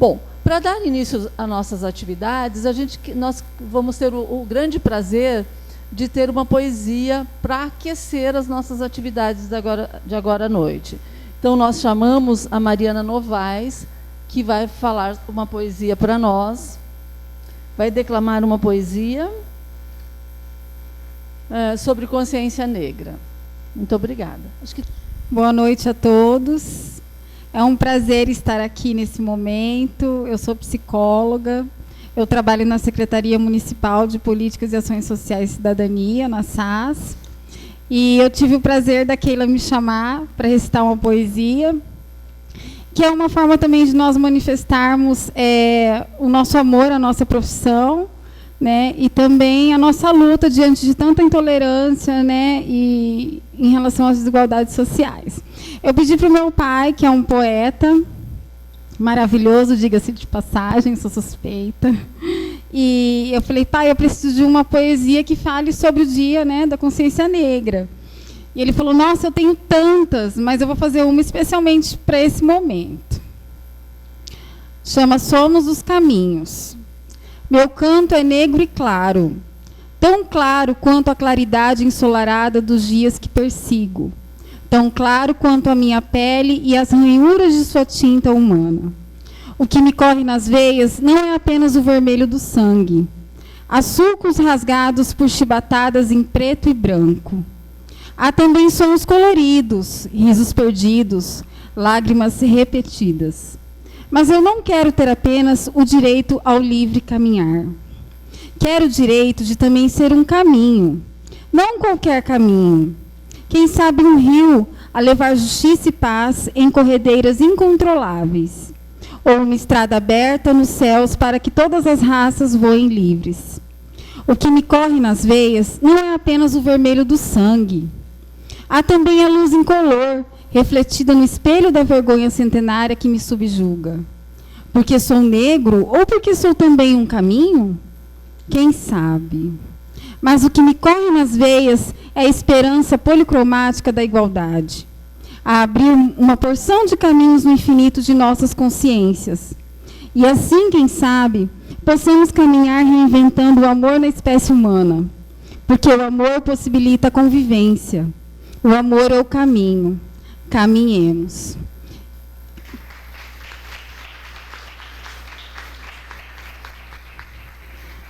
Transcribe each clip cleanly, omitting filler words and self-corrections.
Bom, para dar início às nossas atividades, nós vamos ter o grande prazer de ter uma poesia para aquecer as nossas atividades de agora à noite. Então, nós chamamos a Mariana Novaes, que vai falar uma poesia para nós, vai declamar uma poesia sobre consciência negra. Muito obrigada. Boa noite a todos. É um prazer estar aqui nesse momento. Eu sou psicóloga. Eu trabalho na Secretaria Municipal de Políticas e Ações Sociais e Cidadania, na SAS. E eu tive o prazer da Keila me chamar para recitar uma poesia, que é uma forma também de nós manifestarmos o nosso amor à nossa profissão, né, e também a nossa luta diante de tanta intolerância, né, e em relação às desigualdades sociais. Eu pedi para o meu pai, que é um poeta maravilhoso, diga-se de passagem, sou suspeita, e eu falei, pai, eu preciso de uma poesia que fale sobre o dia, né, da consciência negra. E ele falou, nossa, eu tenho tantas, mas eu vou fazer uma especialmente para esse momento. Chama Somos os Caminhos. Meu canto é negro e claro, tão claro quanto a claridade ensolarada dos dias que persigo, tão claro quanto a minha pele e as ranhuras de sua tinta humana. O que me corre nas veias não é apenas o vermelho do sangue. Há sulcos rasgados por chibatadas em preto e branco. Há também sons coloridos, risos perdidos, lágrimas repetidas. Mas eu não quero ter apenas o direito ao livre caminhar. Quero o direito de também ser um caminho, não qualquer caminho. Quem sabe um rio a levar justiça e paz em corredeiras incontroláveis, ou uma estrada aberta nos céus para que todas as raças voem livres. O que me corre nas veias não é apenas o vermelho do sangue. Há também a luz incolor, refletida no espelho da vergonha centenária que me subjuga. Porque sou negro ou porque sou também um caminho? Quem sabe? Mas o que me corre nas veias é a esperança policromática da igualdade, a abrir uma porção de caminhos no infinito de nossas consciências. E assim, quem sabe, possamos caminhar reinventando o amor na espécie humana, porque o amor possibilita a convivência. O amor é o caminho. Caminhemos.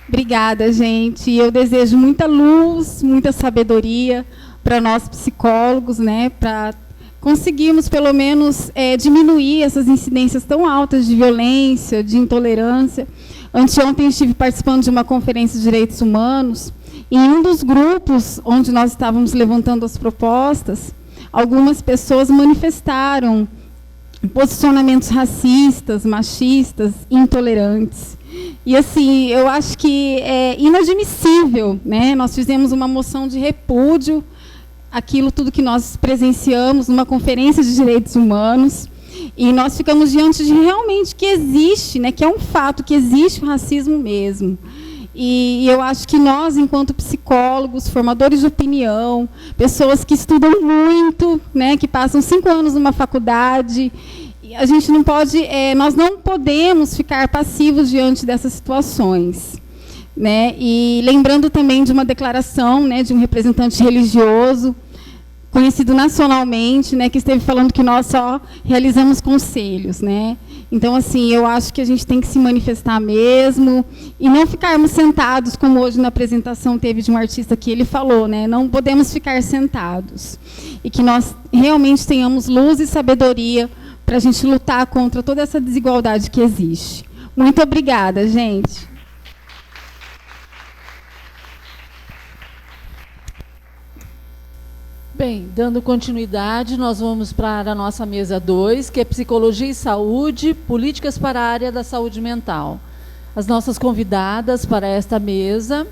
Obrigada, gente. Eu desejo muita luz, muita sabedoria para nós psicólogos, né, para conseguirmos, pelo menos, diminuir essas incidências tão altas de violência, de intolerância. Anteontem estive participando de uma conferência de direitos humanos, e em um dos grupos onde nós estávamos levantando as propostas, algumas pessoas manifestaram posicionamentos racistas, machistas, intolerantes. E, assim, eu acho que é inadmissível, né? Nós fizemos uma moção de repúdio àquilo tudo que nós presenciamos numa conferência de direitos humanos, e nós ficamos diante de realmente que existe, né? Que é um fato, que existe o racismo mesmo. E eu acho que nós, enquanto psicólogos, formadores de opinião, pessoas que estudam muito, né, que passam 5 anos numa faculdade, a gente não pode, nós não podemos ficar passivos diante dessas situações, né? E lembrando também de uma declaração, né, de um representante religioso, conhecido nacionalmente, né, que esteve falando que nós só realizamos conselhos, né? Então, assim, eu acho que a gente tem que se manifestar mesmo e não ficarmos sentados, como hoje na apresentação teve de um artista que ele falou, né? Não podemos ficar sentados. E que nós realmente tenhamos luz e sabedoria para a gente lutar contra toda essa desigualdade que existe. Muito obrigada, gente. Bem, dando continuidade, nós vamos para a nossa mesa 2, que é Psicologia e Saúde, Políticas para a Área da Saúde Mental. As nossas convidadas para esta mesa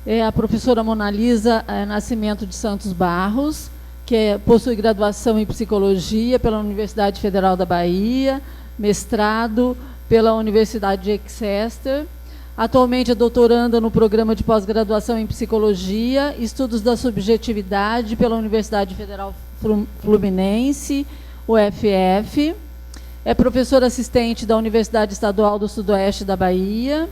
é a professora Monalisa Nascimento de Santos Barros, que possui graduação em Psicologia pela Universidade Federal da Bahia, mestrado pela Universidade de Exeter. Atualmente é doutoranda no programa de pós-graduação em Psicologia, Estudos da Subjetividade pela Universidade Federal Fluminense, UFF. É professora assistente da Universidade Estadual do Sudoeste da Bahia.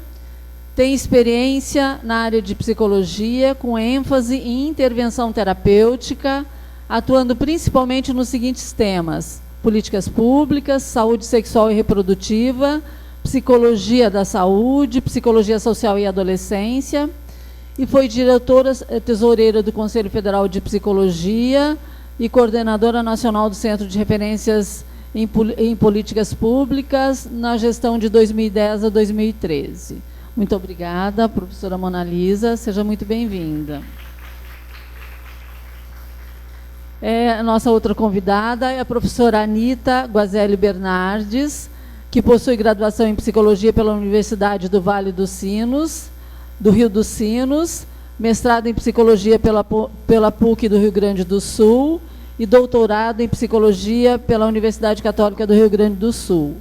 Tem experiência na área de psicologia, com ênfase em intervenção terapêutica, atuando principalmente nos seguintes temas: políticas públicas, saúde sexual e reprodutiva, psicologia da saúde, psicologia social e adolescência, e foi diretora tesoureira do Conselho Federal de Psicologia e coordenadora nacional do Centro de Referências em Políticas Públicas na gestão de 2010 a 2013. Muito obrigada, professora Mona Lisa, seja muito bem-vinda. A nossa outra convidada é a professora Anita Guazelli Bernardes, que possui graduação em Psicologia pela Universidade do Vale dos Sinos, do Rio dos Sinos, mestrado em Psicologia pela PUC do Rio Grande do Sul e doutorado em Psicologia pela Universidade Católica do Rio Grande do Sul.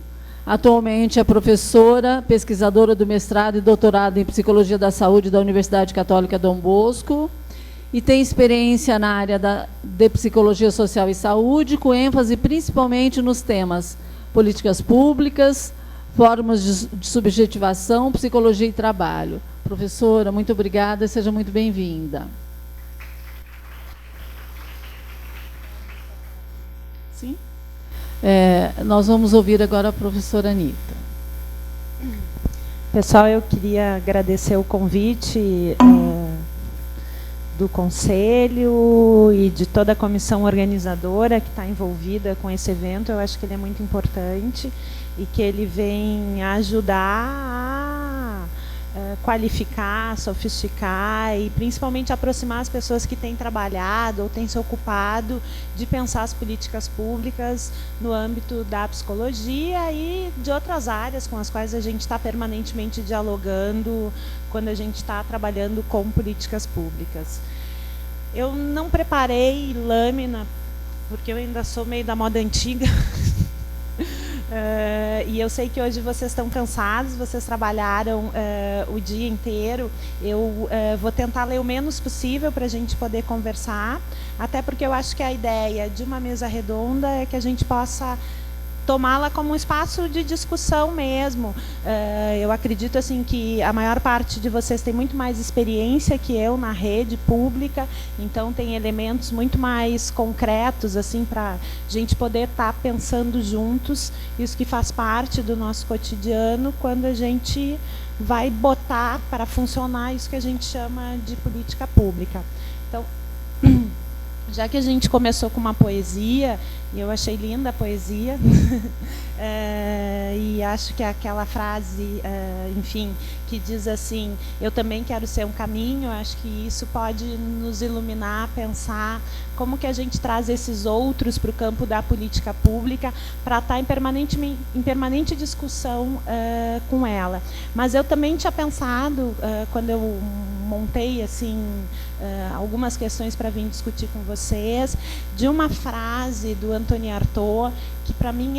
Atualmente é professora, pesquisadora do mestrado e doutorado em Psicologia da Saúde da Universidade Católica Dom Bosco e tem experiência na área de Psicologia Social e Saúde, com ênfase principalmente nos temas políticas públicas, formas de subjetivação, psicologia e trabalho. Professora, muito obrigada e seja muito bem-vinda. Sim? Nós vamos ouvir agora a professora Anita. Pessoal, eu queria agradecer o convite do Conselho e de toda a comissão organizadora que está envolvida com esse evento. Eu acho que ele é muito importante e que ele vem ajudar a qualificar, sofisticar e principalmente aproximar as pessoas que têm trabalhado ou têm se ocupado de pensar as políticas públicas no âmbito da psicologia e de outras áreas com as quais a gente está permanentemente dialogando quando a gente está trabalhando com políticas públicas. Eu não preparei lâmina, porque eu ainda sou meio da moda antiga. E eu sei que hoje vocês estão cansados, vocês trabalharam o dia inteiro. Eu vou tentar ler o menos possível para a gente poder conversar, até porque eu acho que a ideia de uma mesa redonda é que a gente possa tomá-la como um espaço de discussão mesmo. Eu acredito assim que a maior parte de vocês tem muito mais experiência que eu na rede pública, então tem elementos muito mais concretos assim para a gente poder estar pensando juntos, isso que faz parte do nosso cotidiano quando a gente vai botar para funcionar isso que a gente chama de política pública. Então, já que a gente começou com uma poesia, e eu achei linda a poesia, e acho que aquela frase, enfim, que diz assim, eu também quero ser um caminho, acho que isso pode nos iluminar, pensar como que a gente traz esses outros para o campo da política pública para estar em permanente discussão com ela. Mas eu também tinha pensado, quando eu montei assim, algumas questões para vir discutir com vocês, de uma frase do Anthony Artaud, que para mim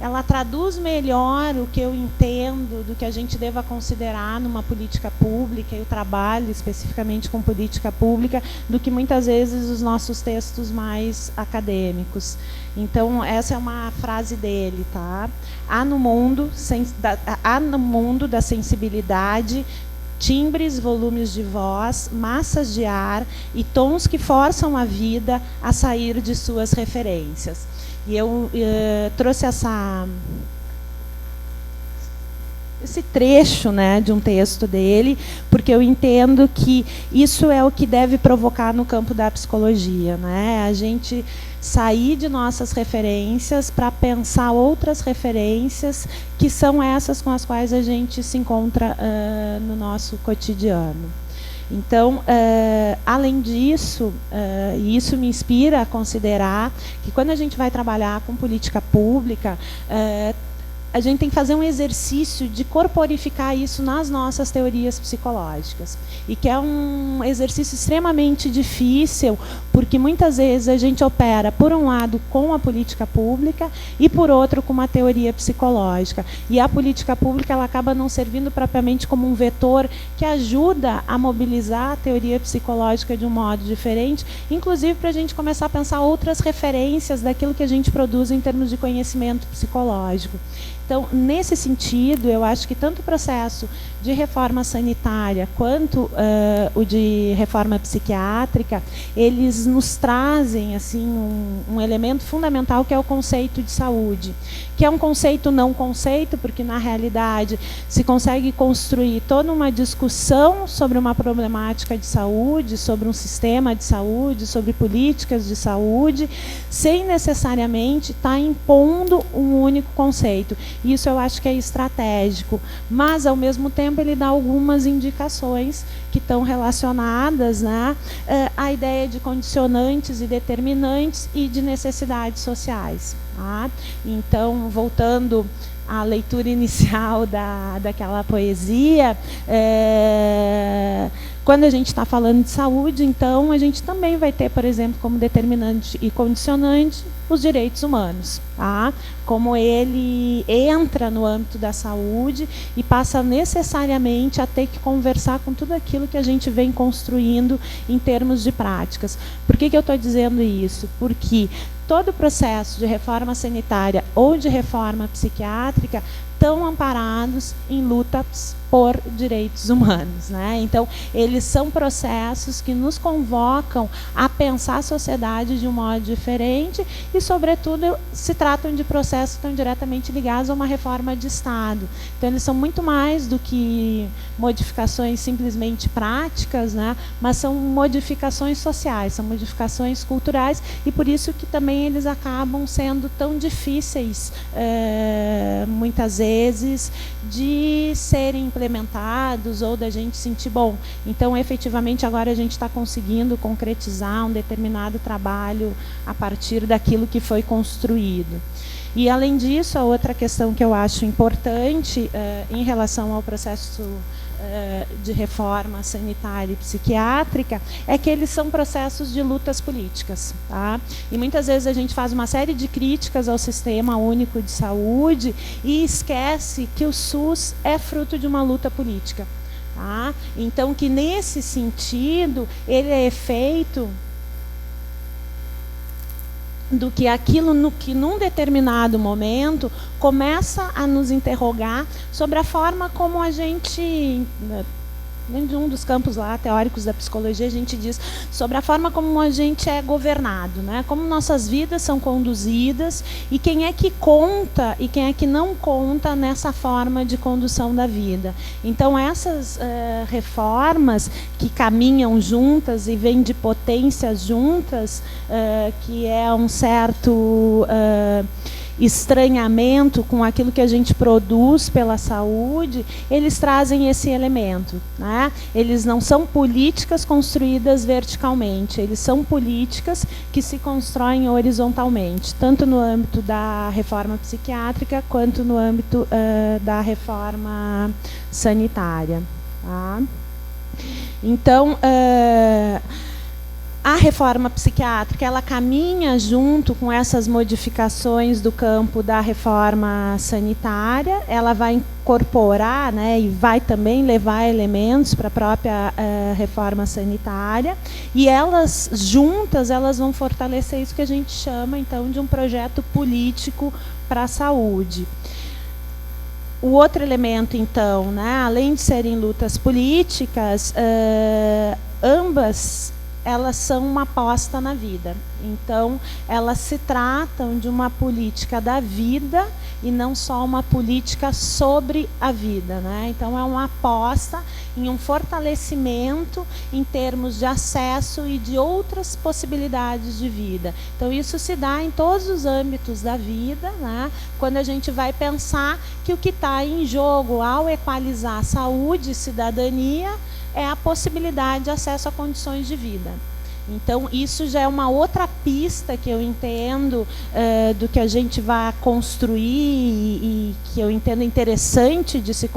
ela traduz melhor o que eu entendo do que a gente deva considerar numa política pública, e o trabalho especificamente com política pública, do que muitas vezes os nossos textos mais acadêmicos. Então, essa é uma frase dele, tá? Há no mundo da sensibilidade timbres, volumes de voz, massas de ar e tons que forçam a vida a sair de suas referências. E eu trouxe esse trecho, né, de um texto dele, porque eu entendo que isso é o que deve provocar no campo da psicologia, né? A gente sair de nossas referências para pensar outras referências que são essas com as quais a gente se encontra no nosso cotidiano. Então, além disso, e isso me inspira a considerar que quando a gente vai trabalhar com política pública, a gente tem que fazer um exercício de corporificar isso nas nossas teorias psicológicas. E que é um exercício extremamente difícil, porque muitas vezes a gente opera, por um lado, com a política pública e, por outro, com uma teoria psicológica. E a política pública ela acaba não servindo propriamente como um vetor que ajuda a mobilizar a teoria psicológica de um modo diferente, inclusive para a gente começar a pensar outras referências daquilo que a gente produz em termos de conhecimento psicológico. Então, nesse sentido, eu acho que tanto o processo de reforma sanitária quanto o de reforma psiquiátrica, eles nos trazem assim, um elemento fundamental, que é o conceito de saúde, que é um conceito não conceito, porque, na realidade, se consegue construir toda uma discussão sobre uma problemática de saúde, sobre um sistema de saúde, sobre políticas de saúde, sem necessariamente estar impondo um único conceito. Isso eu acho que é estratégico, mas, ao mesmo tempo, ele dá algumas indicações que estão relacionadas, né, à ideia de condicionantes e determinantes e de necessidades sociais. Tá? Então, voltando à leitura inicial daquela poesia, quando a gente está falando de saúde, então, a gente também vai ter, por exemplo, como determinante e condicionante os direitos humanos, tá? Como ele entra no âmbito da saúde e passa necessariamente a ter que conversar com tudo aquilo que a gente vem construindo em termos de práticas. Por que eu estou dizendo isso? Porque todo o processo de reforma sanitária ou de reforma psiquiátrica estão amparados em lutas por direitos humanos, né? Então, eles são processos que nos convocam a pensar a sociedade de um modo diferente e, sobretudo, se tratam de processos que estão diretamente ligados a uma reforma de Estado. Então, eles são muito mais do que modificações simplesmente práticas, né? Mas são modificações sociais, são modificações culturais, e por isso que também eles acabam sendo tão difíceis, muitas vezes, de serem implementados ou da gente sentir, bom, então efetivamente agora a gente está conseguindo concretizar um determinado trabalho a partir daquilo que foi construído. E, além disso, a outra questão que eu acho importante em relação ao processo de reforma sanitária e psiquiátrica é que eles são processos de lutas políticas. Tá? E muitas vezes a gente faz uma série de críticas ao Sistema Único de Saúde e esquece que o SUS é fruto de uma luta política. Tá? Então, que nesse sentido, ele é efeito do que aquilo que num determinado momento começa a nos interrogar sobre a forma como a gente, dentro de um dos campos lá teóricos da psicologia, a gente diz sobre a forma como a gente é governado, né? Como nossas vidas são conduzidas e quem é que conta e quem é que não conta nessa forma de condução da vida. Então, essas reformas que caminham juntas e vêm de potências juntas, que é um certo estranhamento com aquilo que a gente produz pela saúde, eles trazem esse elemento, né? Eles não são políticas construídas verticalmente, eles são políticas que se constroem horizontalmente, tanto no âmbito da reforma psiquiátrica quanto no âmbito da reforma sanitária. Tá? Então, a reforma psiquiátrica ela caminha junto com essas modificações do campo da reforma sanitária, ela vai incorporar, né, e vai também levar elementos para a própria reforma sanitária, e elas juntas elas vão fortalecer isso que a gente chama então de um projeto político para a saúde. O outro elemento, então, né, além de serem lutas políticas, ambas elas são uma aposta na vida. Então, elas se tratam de uma política da vida e não só uma política sobre a vida, né? Então, é uma aposta em um fortalecimento em termos de acesso e de outras possibilidades de vida. Então, isso se dá em todos os âmbitos da vida, né? Quando a gente vai pensar que o que está em jogo ao equalizar saúde e cidadania é a possibilidade de acesso a condições de vida. Então, isso já é uma outra pista que eu entendo do que a gente vai construir e que eu entendo interessante de se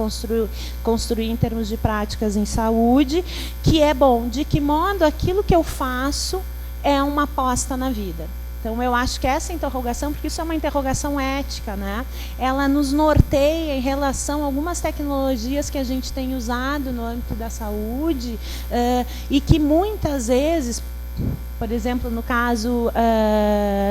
construir em termos de práticas em saúde, que é bom, de que modo aquilo que eu faço é uma aposta na vida. Então, eu acho que essa interrogação, porque isso é uma interrogação ética, né? Ela nos norteia em relação a algumas tecnologias que a gente tem usado no âmbito da saúde e que muitas vezes, por exemplo, no caso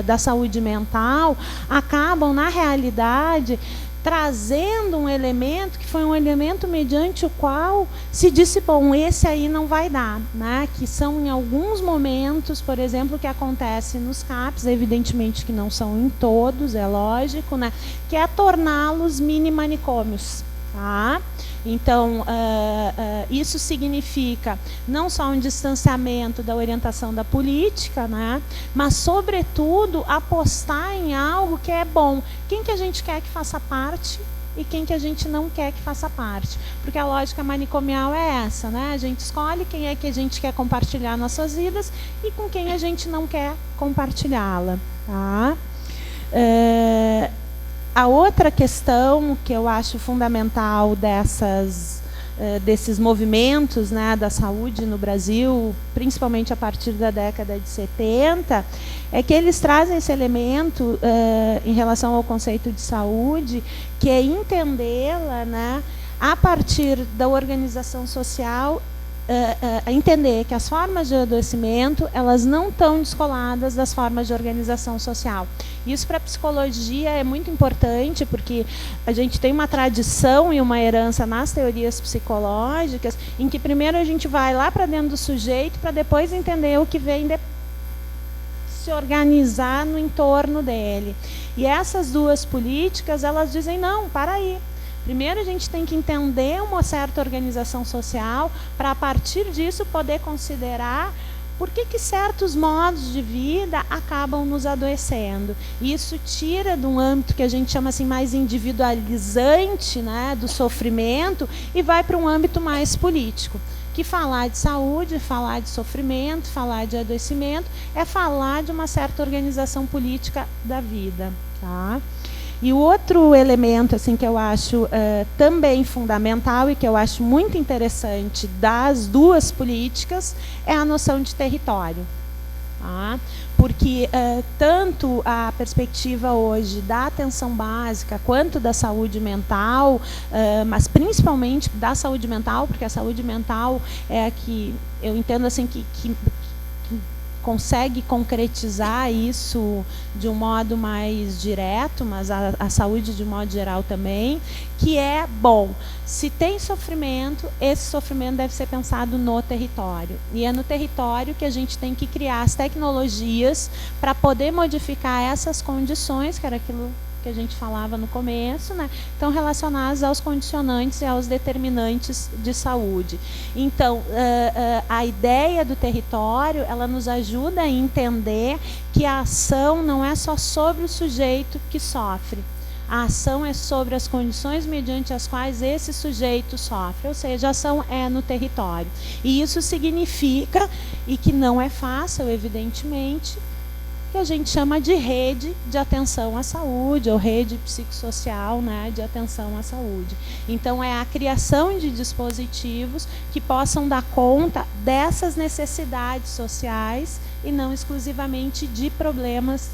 da saúde mental, acabam, na realidade, trazendo um elemento que foi um elemento mediante o qual se disse, bom, esse aí não vai dar, né? Que são em alguns momentos, por exemplo, que acontece nos CAPs, evidentemente que não são em todos, é lógico, né? Que é torná-los mini manicômios, tá? Então, isso significa não só um distanciamento da orientação da política, né, mas, sobretudo, apostar em algo que é bom. Quem que a gente quer que faça parte e quem que a gente não quer que faça parte. Porque a lógica manicomial é essa, né? A gente escolhe quem é que a gente quer compartilhar nossas vidas e com quem a gente não quer compartilhá-la. Tá? A outra questão que eu acho fundamental desses movimentos, né, da saúde no Brasil, principalmente a partir da década de 70, é que eles trazem esse elemento em relação ao conceito de saúde, que é entendê-la, né, a partir da organização social, entender que as formas de adoecimento elas não estão descoladas das formas de organização social. Isso para a psicologia é muito importante, porque a gente tem uma tradição e uma herança nas teorias psicológicas, em que primeiro a gente vai lá para dentro do sujeito para depois entender o que vem se organizar no entorno dele. E essas duas políticas, elas dizem, não, para aí. Primeiro, a gente tem que entender uma certa organização social para, a partir disso, poder considerar por que certos modos de vida acabam nos adoecendo. Isso tira de um âmbito que a gente chama assim, mais individualizante, né, do sofrimento, e vai para um âmbito mais político. Que falar de saúde, falar de sofrimento, falar de adoecimento, é falar de uma certa organização política da vida. Tá? E o outro elemento assim, que eu acho também fundamental e que eu acho muito interessante das duas políticas é a noção de território. Tá? Porque tanto a perspectiva hoje da atenção básica quanto da saúde mental, mas principalmente da saúde mental, porque a saúde mental é a que eu entendo assim, que consegue concretizar isso de um modo mais direto, mas a saúde de um modo geral também, que é, bom, se tem sofrimento, esse sofrimento deve ser pensado no território. E é no território que a gente tem que criar as tecnologias para poder modificar essas condições, que era aquilo que a gente falava no começo, né? Estão relacionadas aos condicionantes e aos determinantes de saúde. Então, a ideia do território, ela nos ajuda a entender que a ação não é só sobre o sujeito que sofre. A ação é sobre as condições mediante as quais esse sujeito sofre, ou seja, a ação é no território. E isso significa, e que não é fácil, evidentemente, que a gente chama de rede de atenção à saúde, ou rede psicossocial, né, de atenção à saúde. Então, é a criação de dispositivos que possam dar conta dessas necessidades sociais e não exclusivamente de problemas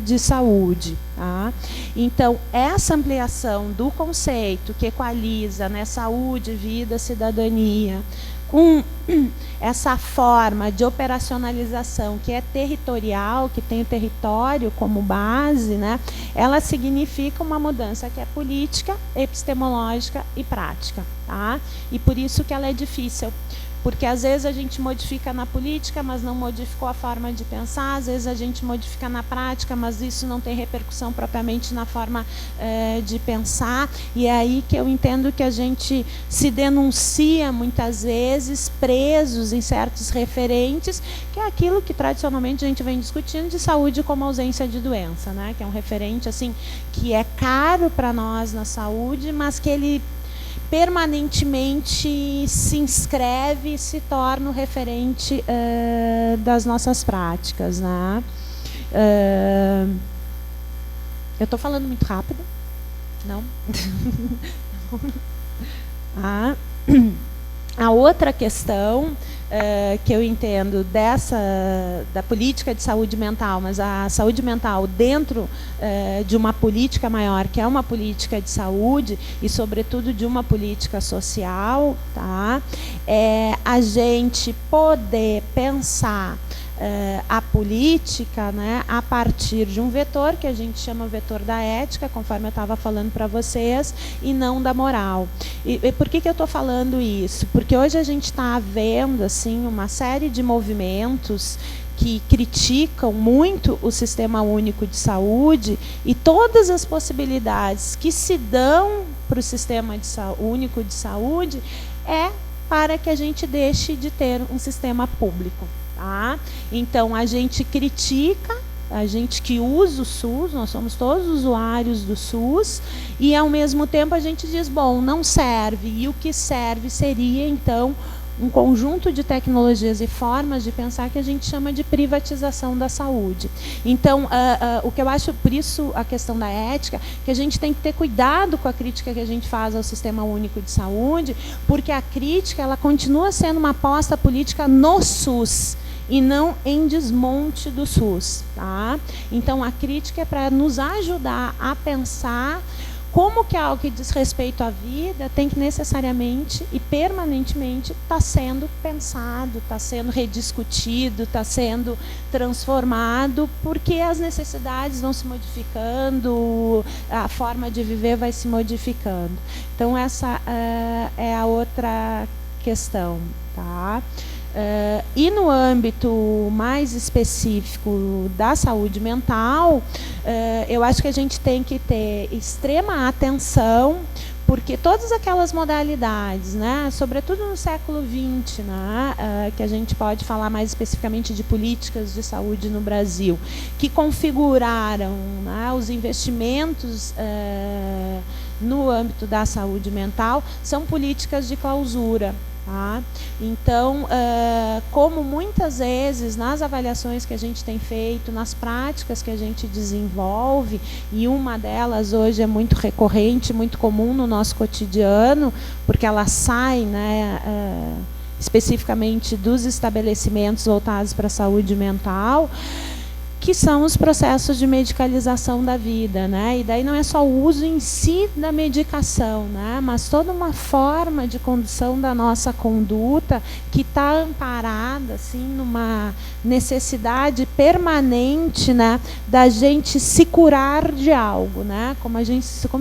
de saúde. Tá? Então, essa ampliação do conceito que equaliza, né, saúde, vida, cidadania, com essa forma de operacionalização que é territorial, que tem o território como base, né, ela significa uma mudança que é política, epistemológica e prática. Tá? E por isso que ela é difícil. Porque às vezes a gente modifica na política, mas não modificou a forma de pensar, às vezes a gente modifica na prática, mas isso não tem repercussão propriamente na forma de pensar, e é aí que eu entendo que a gente se denuncia muitas vezes presos em certos referentes, que é aquilo que tradicionalmente a gente vem discutindo de saúde como ausência de doença, né? Que é um referente assim, que é caro para nós na saúde, mas que ele permanentemente se inscreve e se torna o referente das nossas práticas, né? Eu estou falando muito rápido? Não? A outra questão que eu entendo da política de saúde mental, mas a saúde mental dentro de uma política maior, que é uma política de saúde e, sobretudo, de uma política social, tá? É a gente poder pensar a política, né, a partir de um vetor que a gente chama vetor da ética, conforme eu estava falando para vocês, e não da moral. E por que eu estou falando isso? Porque hoje a gente está vendo assim, uma série de movimentos que criticam muito o Sistema Único de Saúde e todas as possibilidades que se dão para o Sistema Único de Saúde para que a gente deixe de ter um sistema público. Tá? Então, a gente critica, a gente que usa o SUS, nós somos todos usuários do SUS, e ao mesmo tempo a gente diz, bom, não serve, e o que serve seria, então, um conjunto de tecnologias e formas de pensar que a gente chama de privatização da saúde. Então, o que eu acho, por isso a questão da ética, que a gente tem que ter cuidado com a crítica que a gente faz ao Sistema Único de Saúde, porque a crítica ela continua sendo uma aposta política no SUS, e não em desmonte do SUS. Tá? Então, a crítica é para nos ajudar a pensar como que algo que diz respeito à vida tem que necessariamente e permanentemente estar sendo pensado, está sendo rediscutido, está sendo transformado, porque as necessidades vão se modificando, a forma de viver vai se modificando. Então, essa é a outra questão. Tá? E no âmbito mais específico da saúde mental, eu acho que a gente tem que ter extrema atenção, porque todas aquelas modalidades, né, sobretudo no século XX, né, que a gente pode falar mais especificamente de políticas de saúde no Brasil, que configuraram, né, os investimentos no âmbito da saúde mental, são políticas de clausura. Tá? Então, como muitas vezes nas avaliações que a gente tem feito, nas práticas que a gente desenvolve, e uma delas hoje é muito recorrente, muito comum no nosso cotidiano, porque ela sai, né, especificamente dos estabelecimentos voltados para a saúde mental, que são os processos de medicalização da vida, né? E daí não é só o uso em si da medicação, né? Mas toda uma forma de condução da nossa conduta que está amparada assim, numa necessidade permanente, né, da gente se curar de algo, né? Como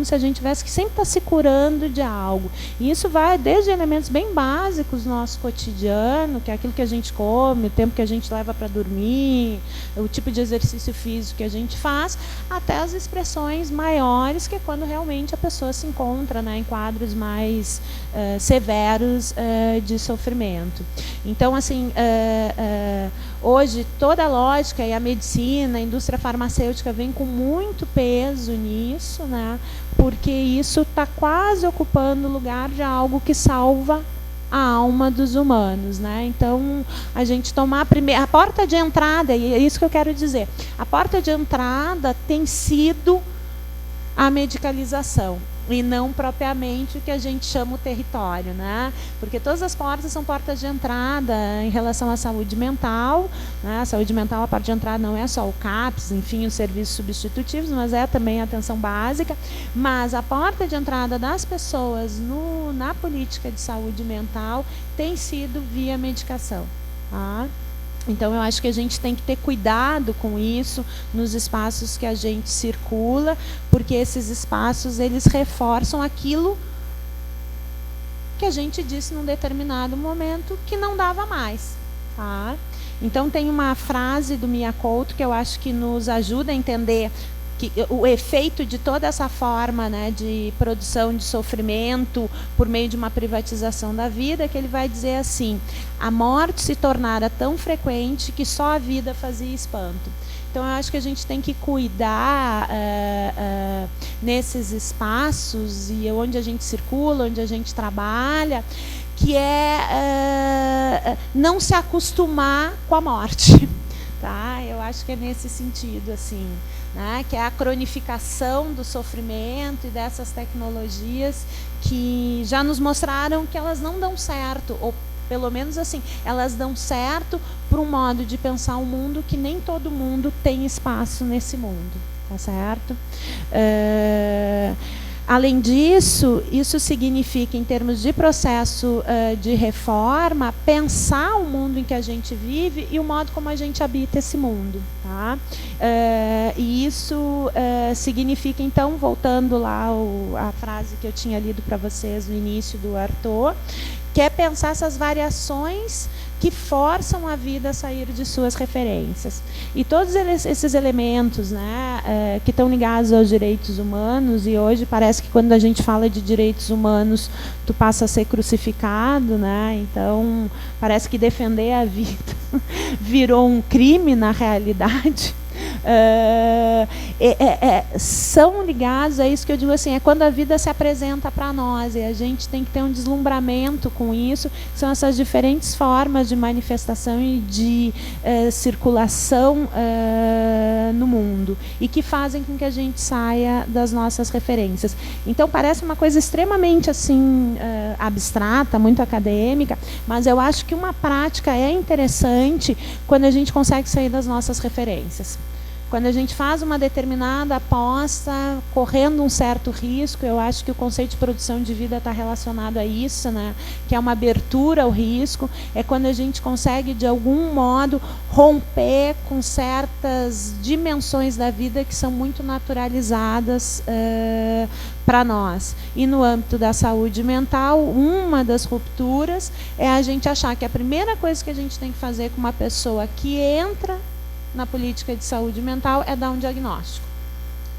se a gente tivesse que sempre estar se curando de algo. E isso vai desde elementos bem básicos do nosso cotidiano, que é aquilo que a gente come, o tempo que a gente leva para dormir, o tipo de exercício físico que a gente faz, até as expressões maiores, que é quando realmente a pessoa se encontra, né, em quadros mais severos de sofrimento. Então, assim, hoje toda a lógica e a medicina, a indústria farmacêutica vem com muito peso nisso, né, porque isso está quase ocupando o lugar de algo que salva a alma dos humanos, né? Então, a gente tomar a porta de entrada, e é isso que eu quero dizer, a porta de entrada tem sido a medicalização, e não propriamente o que a gente chama o território, né? Porque todas as portas são portas de entrada em relação à saúde mental, né? A saúde mental, a porta de entrada não é só o CAPS, enfim, os serviços substitutivos, mas é também a atenção básica. Mas a porta de entrada das pessoas na política de saúde mental tem sido via medicação, tá? Então, eu acho que a gente tem que ter cuidado com isso nos espaços que a gente circula, porque esses espaços eles reforçam aquilo que a gente disse num determinado momento que não dava mais. Tá? Então, tem uma frase do Mia Couto que eu acho que nos ajuda a entender o efeito de toda essa forma, né, de produção de sofrimento por meio de uma privatização da vida, que ele vai dizer assim: a morte se tornara tão frequente que só a vida fazia espanto. Então, eu acho que a gente tem que cuidar nesses espaços e onde a gente circula, onde a gente trabalha, que é não se acostumar com a morte. Tá? Eu acho que é nesse sentido, assim, né? Que é a cronificação do sofrimento e dessas tecnologias que já nos mostraram que elas não dão certo, ou pelo menos assim, elas dão certo para um modo de pensar o mundo que nem todo mundo tem espaço nesse mundo, tá certo? Além disso, isso significa, em termos de processo de reforma, pensar o mundo em que a gente vive e o modo como a gente habita esse mundo. Tá? E isso significa, então, voltando lá a frase que eu tinha lido para vocês no início do Artaud, que é pensar essas variações que forçam a vida a sair de suas referências. E todos esses elementos, né, que estão ligados aos direitos humanos, e hoje parece que quando a gente fala de direitos humanos, tu passa a ser crucificado, né? Então, parece que defender a vida virou um crime na realidade. São ligados a isso que eu digo assim, é quando a vida se apresenta para nós e a gente tem que ter um deslumbramento com isso. São essas diferentes formas de manifestação e de circulação no mundo e que fazem com que a gente saia das nossas referências. Então parece uma coisa extremamente assim abstrata, muito acadêmica, mas eu acho que uma prática é interessante quando a gente consegue sair das nossas referências. Quando a gente faz uma determinada aposta, correndo um certo risco, eu acho que o conceito de produção de vida está relacionado a isso, né? Que é uma abertura ao risco, é quando a gente consegue, de algum modo, romper com certas dimensões da vida que são muito naturalizadas para nós. E no âmbito da saúde mental, uma das rupturas é a gente achar que a primeira coisa que a gente tem que fazer com uma pessoa que entra na política de saúde mental é dar um diagnóstico.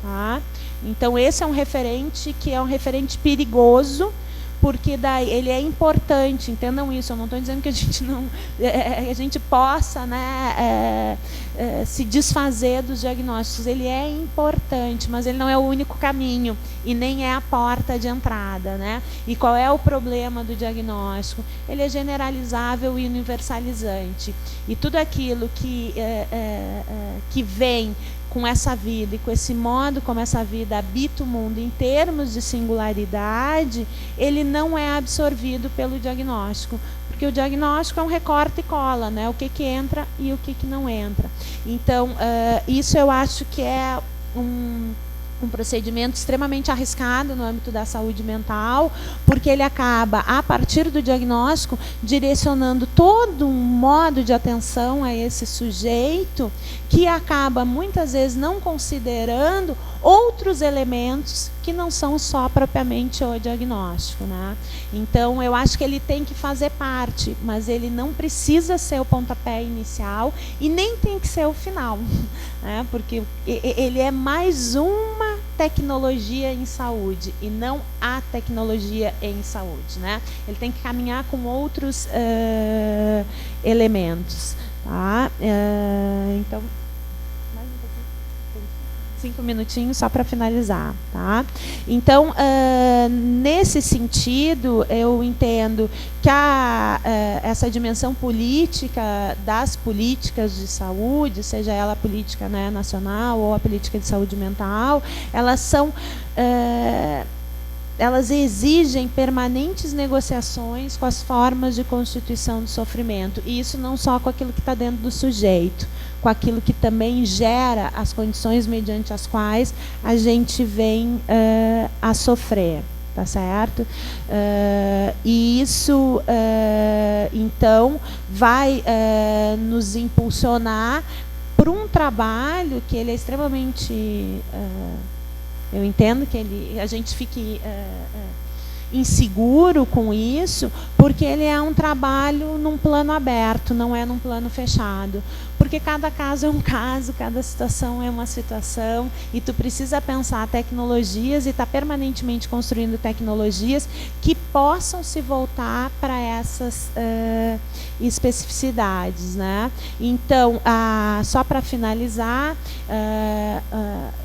Tá? Então, esse é um referente que é um referente perigoso, porque daí ele é importante, entendam isso, eu não estou dizendo que a gente não a gente possa, né, se desfazer dos diagnósticos. Ele é importante, mas ele não é o único caminho e nem é a porta de entrada, né? E qual é o problema do diagnóstico? Ele é generalizável e universalizante, e tudo aquilo que vem com essa vida e com esse modo como essa vida habita o mundo em termos de singularidade, ele não é absorvido pelo diagnóstico, porque o diagnóstico é um recorte e cola, né? O que entra e o que não entra. Então, isso eu acho que é um procedimento extremamente arriscado no âmbito da saúde mental, porque ele acaba, a partir do diagnóstico, direcionando todo um modo de atenção a esse sujeito, que acaba, muitas vezes, não considerando outros elementos que não são só propriamente o diagnóstico, né? Então, eu acho que ele tem que fazer parte, mas ele não precisa ser o pontapé inicial e nem tem que ser o final, né? Porque ele é mais uma tecnologia em saúde e não a tecnologia em saúde, né? Ele tem que caminhar com outros elementos, tá? Então, 5 minutinhos só para finalizar, tá? Então, nesse sentido, eu entendo que essa dimensão política das políticas de saúde, seja ela a política, né, nacional ou a política de saúde mental, elas exigem permanentes negociações com as formas de constituição do sofrimento, e isso não só com aquilo que está dentro do sujeito, com aquilo que também gera as condições mediante as quais a gente vem a sofrer, tá certo? E isso, então, vai nos impulsionar para um trabalho que ele é extremamente... eu entendo que a gente fique inseguro com isso, porque ele é um trabalho num plano aberto, não é num plano fechado. Porque cada caso é um caso, cada situação é uma situação, e tu precisa pensar tecnologias e estar permanentemente construindo tecnologias que possam se voltar para essas especificidades, né? Então, só para finalizar,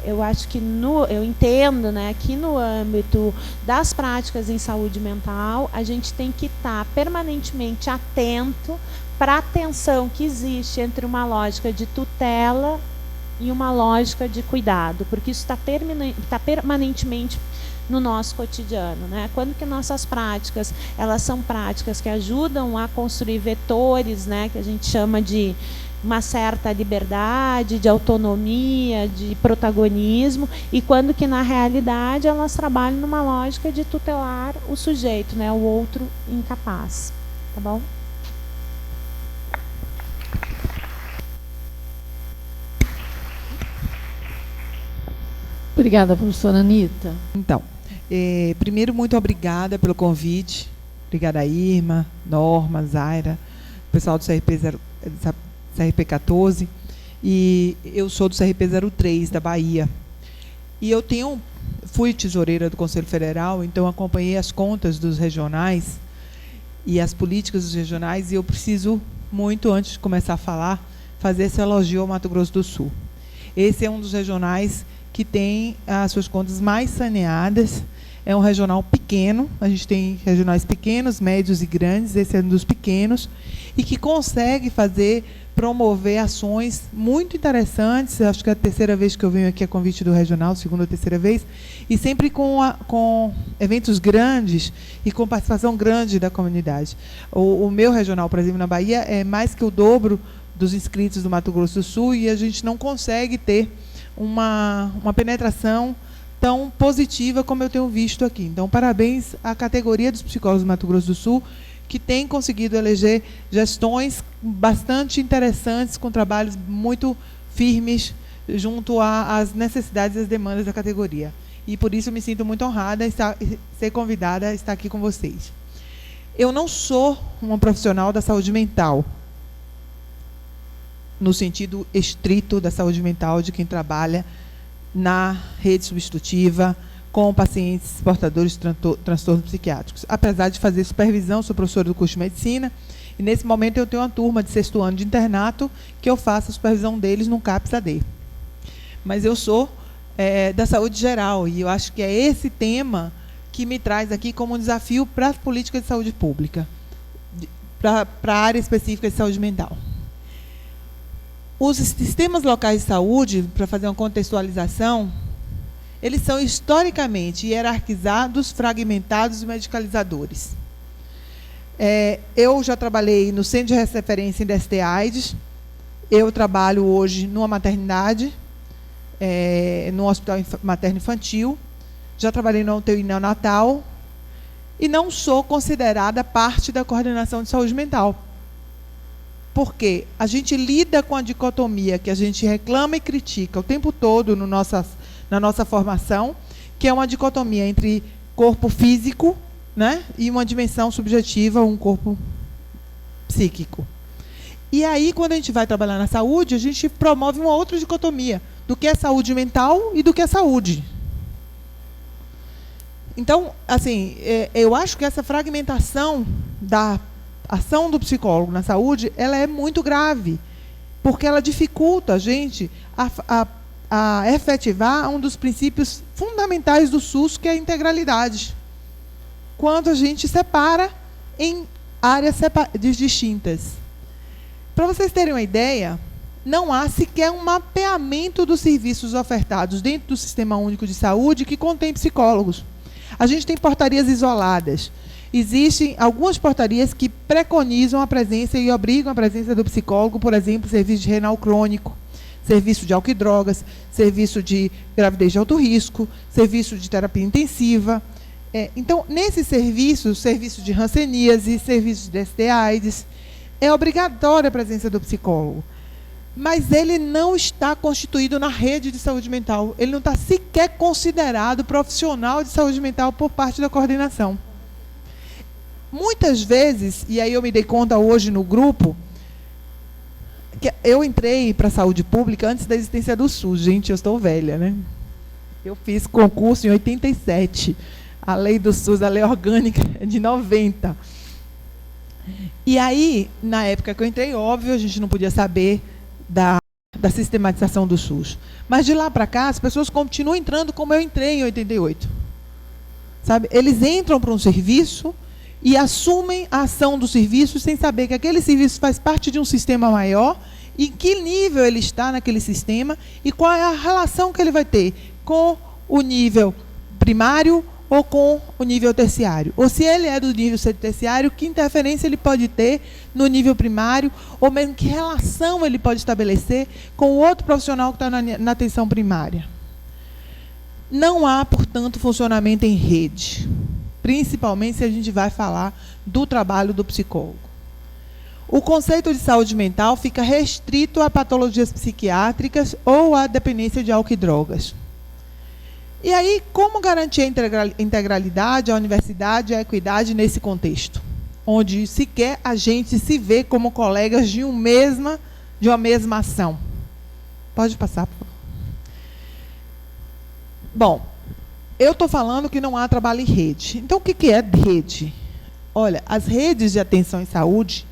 eu acho que eu entendo, né, que no âmbito das práticas em saúde mental, a gente tem que estar permanentemente atento para a tensão que existe entre uma lógica de tutela e uma lógica de cuidado, porque isso está permanentemente no nosso cotidiano, né? Quando que nossas práticas, elas são práticas que ajudam a construir vetores, né, que a gente chama de uma certa liberdade, de autonomia, de protagonismo, e quando que na realidade elas trabalham numa lógica de tutelar o sujeito, né, o outro incapaz, tá bom? Obrigada, professora Anita. Então, primeiro, muito obrigada pelo convite. Obrigada, Irma, Norma, Zaira, pessoal do CRP 14. E eu sou do CRP 03, da Bahia. E eu fui tesoureira do Conselho Federal, então acompanhei as contas dos regionais e as políticas dos regionais, e eu preciso muito, antes de começar a falar, fazer esse elogio ao Mato Grosso do Sul. Esse é um dos regionais que tem as suas contas mais saneadas. É um regional pequeno, a gente tem regionais pequenos, médios e grandes, esse é um dos pequenos, e que consegue promover ações muito interessantes. Acho que é a terceira vez que eu venho aqui a convite do regional, segunda ou terceira vez, e sempre com eventos grandes e com participação grande da comunidade. O meu regional, por exemplo, na Bahia, é mais que o dobro dos inscritos do Mato Grosso do Sul, e a gente não consegue ter uma penetração tão positiva como eu tenho visto aqui. Então, parabéns à categoria dos psicólogos do Mato Grosso do Sul, que tem conseguido eleger gestões bastante interessantes, com trabalhos muito firmes junto às necessidades e às demandas da categoria. E, por isso, eu me sinto muito honrada em ser convidada a estar aqui com vocês. Eu não sou uma profissional da saúde mental, no sentido estrito da saúde mental de quem trabalha na rede substitutiva com pacientes portadores de transtornos psiquiátricos. Apesar de fazer supervisão, sou professora do curso de medicina, e nesse momento eu tenho uma turma de 6º ano de internato que eu faço a supervisão deles no CAPS-AD. Mas eu sou da saúde geral, e eu acho que é esse tema que me traz aqui como um desafio para as políticas de saúde pública, para a área específica de saúde mental. Os sistemas locais de saúde, para fazer uma contextualização, eles são historicamente hierarquizados, fragmentados e medicalizadores. Eu já trabalhei no Centro de Referência em DST-AIDS, eu trabalho hoje numa maternidade, no Hospital Materno-Infantil, já trabalhei na UTI neonatal, e não sou considerada parte da coordenação de saúde mental. Porque a gente lida com a dicotomia que a gente reclama e critica o tempo todo na nossa formação, que é uma dicotomia entre corpo físico, né, e uma dimensão subjetiva, um corpo psíquico. E aí, quando a gente vai trabalhar na saúde, a gente promove uma outra dicotomia do que é saúde mental e do que é saúde. Então, assim, eu acho que essa fragmentação da ação do psicólogo na saúde, ela é muito grave, porque ela dificulta a gente a efetivar um dos princípios fundamentais do SUS, que é a integralidade. Quando a gente separa em áreas distintas. Para vocês terem uma ideia, não há sequer um mapeamento dos serviços ofertados dentro do Sistema Único de Saúde que contém psicólogos. A gente tem portarias isoladas. Existem algumas portarias que preconizam a presença e obrigam a presença do psicólogo, por exemplo, serviço de renal crônico, serviço de álcool e drogas, serviço de gravidez de alto risco, serviço de terapia intensiva. Então, nesses serviços, serviço de hanseníase, serviço de DST-AIDS, é obrigatória a presença do psicólogo. Mas ele não está constituído na rede de saúde mental. Ele não está sequer considerado profissional de saúde mental por parte da coordenação. muitas vezes, e aí eu me dei conta hoje no grupo, que eu entrei para a saúde pública antes da existência do SUS. Gente, eu estou velha, né? Eu fiz concurso em 87. A lei do SUS, a lei orgânica, é de 90. E aí, na época que eu entrei, óbvio, a gente não podia saber da sistematização do SUS. Mas de lá para cá, as pessoas continuam entrando como eu entrei em 88. Sabe? Eles entram para um serviço e assumem a ação do serviço sem saber que aquele serviço faz parte de um sistema maior, e em que nível ele está naquele sistema e qual é a relação que ele vai ter com o nível primário ou com o nível terciário. Ou se ele é do nível terciário, que interferência ele pode ter no nível primário, ou mesmo que relação ele pode estabelecer com o outro profissional que está na atenção primária. Não há, portanto, funcionamento em rede, principalmente se a gente vai falar do trabalho do psicólogo. O conceito de saúde mental fica restrito a patologias psiquiátricas ou à dependência de álcool e drogas. E aí, como garantir a integralidade, a universidade, a equidade nesse contexto? Onde sequer a gente se vê como colegas de uma mesma ação. Pode passar, por favor. Bom, eu estou falando que não há trabalho em rede. Então, o que é rede? Olha, as redes de atenção em saúde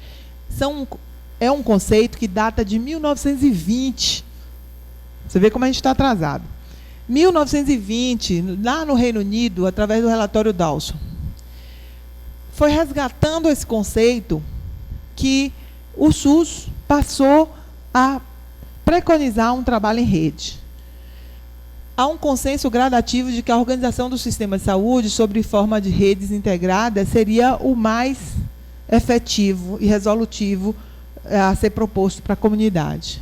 é um conceito que data de 1920. Você vê como a gente está atrasado. 1920, lá no Reino Unido, através do relatório Dawson, foi resgatando esse conceito que o SUS passou a preconizar um trabalho em rede. Há um consenso gradativo de que a organização do sistema de saúde sob forma de redes integradas seria o mais efetivo e resolutivo a ser proposto para a comunidade.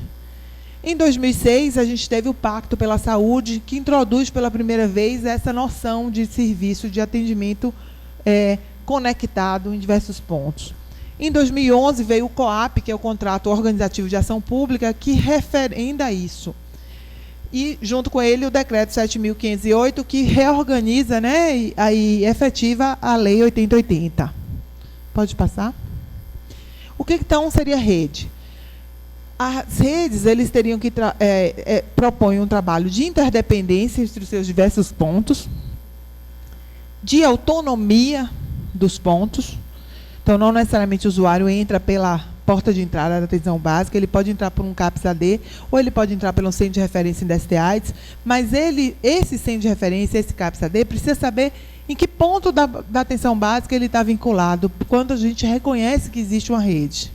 Em 2006, a gente teve o Pacto pela Saúde, que introduz pela primeira vez essa noção de serviço de atendimento conectado em diversos pontos. Em 2011, veio o COAP, que é o Contrato Organizativo de Ação Pública, que referenda isso. E, junto com ele, o Decreto 7.508, que reorganiza, né, e efetiva a Lei 8080. Pode passar? O que, então, seria rede? As redes, eles teriam que propõem um trabalho de interdependência entre os seus diversos pontos, de autonomia dos pontos. Então, não necessariamente o usuário entra pela porta de entrada da atenção básica, ele pode entrar por um CAPS-AD, ou ele pode entrar pelo centro de referência em DST-AIDS, mas esse centro de referência, esse CAPS-AD, precisa saber em que ponto da atenção básica ele está vinculado, quando a gente reconhece que existe uma rede.